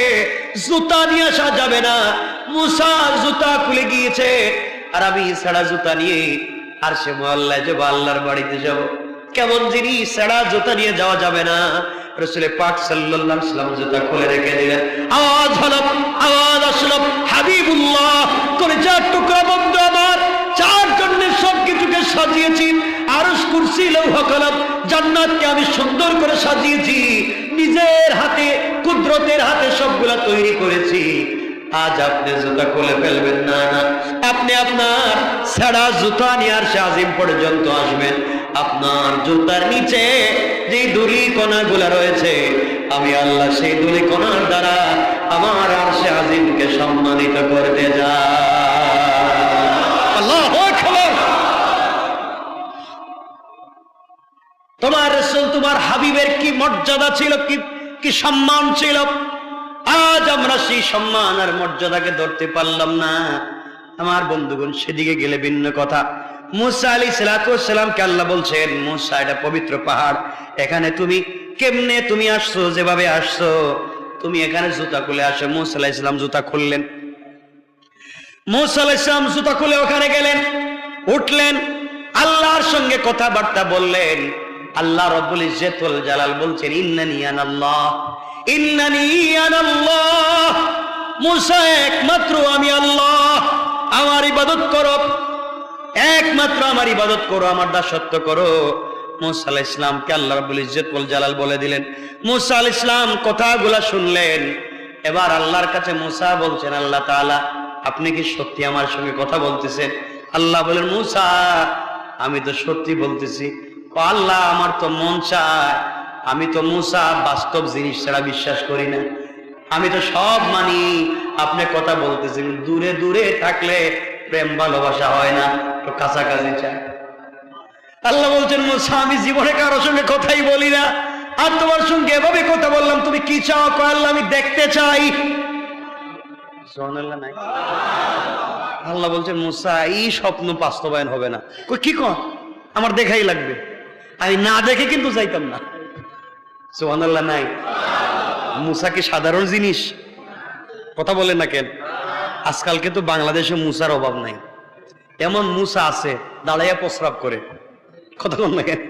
জুতা নিয়ে আসা যাবে না। মূসা জুতা খুলে গিয়েছে, আর আমি ছেঁড়া জুতা নিয়ে আরশে মুআল্লায় যাব, আল্লাহর বাড়িতে যাব। কেমন জিনিস, ছেঁড়া জুতা নিয়ে যাওয়া যাবে না। রাসূল পাক সাল্লাল্লাহু আলাইহি ওয়াসাল্লাম জুতা খুলে রেখে দিলেন। আওয়াজ হলো, আওয়াজ আসলো, হাবিবুল্লাহ কলিজার টুকরা বন্ধু আমার, চার জন্য সবকিছুকে সাজিয়েছি, আরশ, কুরসি, লৌহ কলম, জান্নাতকে আমি সুন্দর করে সাজিয়েছি, নিজের হাতে কুদরতের হাতে সবগুলা তৈরি করেছি। আজ আপনি জুতা খুলে ফেলবেন না, না, আপনি আপনার ছেঁড়া জুতা নিয়ে আরশে আজিম পর্যন্ত আসবেন। আপনার জুতার নিচে যে ধুলি কণাগুলা রয়েছে, আমি আল্লাহ সেই ধুলি কণার দ্বারা আমার আরশে আজিমকে সম্মানিত করতে যাই। আল্লাহু আকবার। তোমার রাসূল, তোমার হাবিবের কি মর্যাদা ছিল, কি সম্মান ছিল। আজ আমরা সেই সম্মান আর মর্যাদাকে ধরতে পারলাম না। আমার বন্ধুগণ, সেদিকে গেলে ভিন্ন কথা। মূসা আলাইহিস সালামকে আল্লাহ বলছেন, মূসা, এটা পবিত্র পাহাড়, এখানে তুমি কেমনে তুমি আসছো, যেভাবে আসছো তুমি এখানে জুতা খুলে আসো। মূসা আলাইহিস সালাম জুতা খুললেন। মূসা আলাইহিস সালাম জুতা খুলে ওখানে গেলেন, উঠলেন, আল্লাহর সঙ্গে কথাবার্তা বললেন। আল্লাহ রব্বুল ইজ্জত ওয়াল জালাল বলছেন, ইন্নানি আনাল্লাহ, ইন্নানি আনাল্লাহ। মূসা, একমাত্র আমি আল্লাহ, আমার ইবাদত করো, একমাত্র আমার ইবাদত করো, আমার দাসত্ব করো। মূসা আলাইহিস সালামকে আল্লাহ রব্বুল ইজ্জত ওয়াল জালাল বলে দিলেন। মূসা আলাইহিস সালাম কথাগুলা শুনলেন। এবার আল্লাহর কাছে মূসা বলছেন, আল্লাহ তাআলা, আপনি কি সত্যি আমার সঙ্গে কথা বলতেছেন? আল্লাহ বলেন, মূসা, আমি তো সত্যি বলতেছি। আল্লাহ, আমার তো মন চায়, আমি তো মূসা বাস্তব জিনিস ছাড়া বিশ্বাস করি না, আমি তো সব মানি। আপনি কথা বলতেছেন, দূরে দূরে থাকলে প্রেম ভালোবাসা হয় না, তো কাছাকাছি চায়। আল্লাহ বলছেন, মূসা, আমি জীবনে কারোর সঙ্গে কথাই বলি না, আর তোমার সঙ্গে এভাবে কথা বললাম, তুমি কি চাও? আল্লাহ, আমি দেখতে চাই। সুবহানাল্লাহ নাই? আল্লাহ বলছেন, মূসা, এই স্বপ্ন বাস্তবায়ন হবে না। কি কর, আমার দেখাই লাগবে, আমি না দেখে কিন্তু যাইতাম না। সুবহানাল্লাহ নাই? মূসা কি সাধারণ জিনিস? কথা বলেন না কেন? আজকালকে তো বাংলাদেশে মূসার অভাব নাই। এমন মূসা আছে দাঁড়াইয়া প্রস্রাব করে, কথা বল না কেন?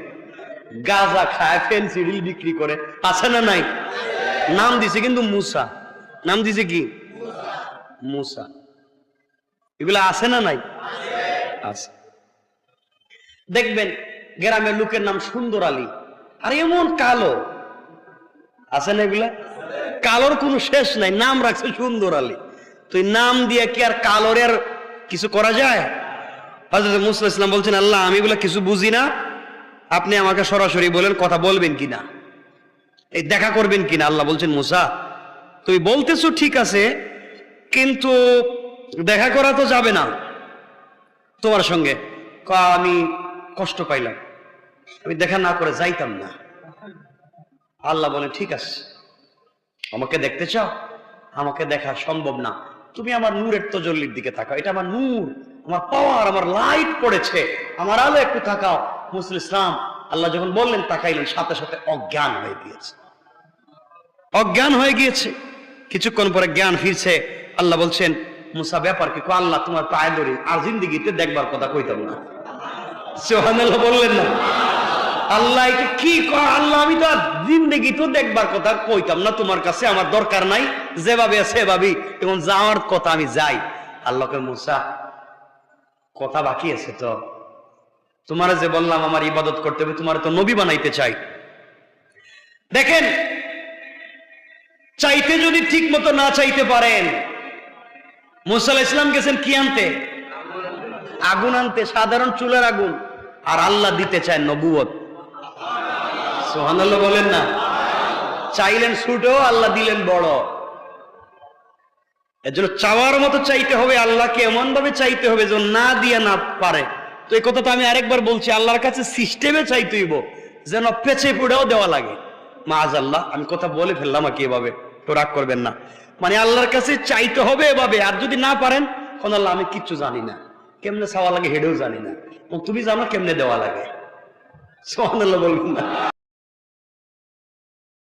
গাঁজা খায়, ফেন্সিডিল বিক্রি করে, আছে না নাই? নাম দিছে কিন্তু মূসা, নাম দিছে কি? মূসা। এগুলা আছে না নাই? আছে। দেখবেন গ্রামের লোকের নাম সুন্দর আলী, আর এমন কালো, আছে না? এগুলা কালোর কোনো শেষ নাই, নাম রাখছে সুন্দর আলী। তো নাম দিয়ে কি আর কালোর আর কিছু করা যায়? হযরত মূসা আলাইহিস সালাম বলছেন, আল্লাহ, আমি এগুলা কিছু বুঝি না, আপনি আমাকে সরাসরি বলেন, কথা বলবেন কিনা, এই দেখা করবেন কিনা। আল্লাহ বলছেন, মূসা, তুমি বলতেছো ঠিক আছে, কিন্তু দেখা করা তো যাবে না তোমার সঙ্গে। আমি কষ্ট পাইলাম, আমি দেখা না করে যাইতাম না। আল্লাহ বলে, ঠিক আছে, আমাকে দেখতে চাও? আমাকে দেখা সম্ভব না, তুমি আমার নূরের তাজাল্লির দিকে তাকাও। এটা আমার নূর, আমার পাওয়ার, আমার লাইট পড়েছে, আমার আলো একটু তাকাও। মূসা আলাইহিস সালাম আল্লাহ যখন বললেন, তাকাইলেন, সাথে সাথে অজ্ঞান হয়ে গিয়েছে, অজ্ঞান হয়ে গিয়েছে। কিছুক্ষণ পরে জ্ঞান ফিরছে। আল্লাহ বলছেন, মূসা, ব্যাপার কি? আল্লাহ, তোমার পায়ে ধরি, আর জিন্দেগিতে দেখবার কথা কইতাম না। সুবহানাল্লাহ বললেন না? আল্লাহ কি কয়? আল্লাহ, আমি তো আর জিন্দেগি তো দেখবার কথা কইতাম না তোমার কাছে, আমার দরকার নাই, যেভাবে আছে সেভাবেই, এবং যাওয়ার কথা আমি যাই। আল্লাহকে, মূসা, কথা বাকি আছে তো, তোমার যে বললাম আমার ইবাদত করতে হবে, তোমার তো নবী বানাইতে চাই। দেখেন, চাইতে যদি ঠিক মতো না চাইতে পারেন, মুসা আলাইহিস সালাম গেছেন কি আনতে? আগুন আনতে, সাধারণ চুলার আগুন। আর আল্লাহ দিতে চায় নবুয়ত। সুবহানাল্লাহ বলেন না? চাইলেন ছোট, আল্লাহ দিলেন বড়। এর জন্য চাওয়ার মতো চাইতে হবে, আল্লাহকে এমন ভাবে চাইতে হবে যেন না দিয়ে না পারে। তো এই কথা তো আমি আরেকবার বলছি, আল্লাহর কাছে সিস্টেমে চাইতে হইব, যেন পেছে পুড়েও দেওয়া লাগে। মাআজাল্লাহ, আমি কথা বলে ফেললাম আর কি, এভাবে তো রাগ করবেন না। মানে আল্লাহর কাছে চাইতে হবে এভাবে। আর যদি না পারেন, কোন আল্লাহ আমি কিচ্ছু জানি না, কেমনে চাওয়া লাগে হেডেও জানি না, তুমি জানো কেমনে দেওয়া লাগে। সুবহানাল্লাহ বলবেন না?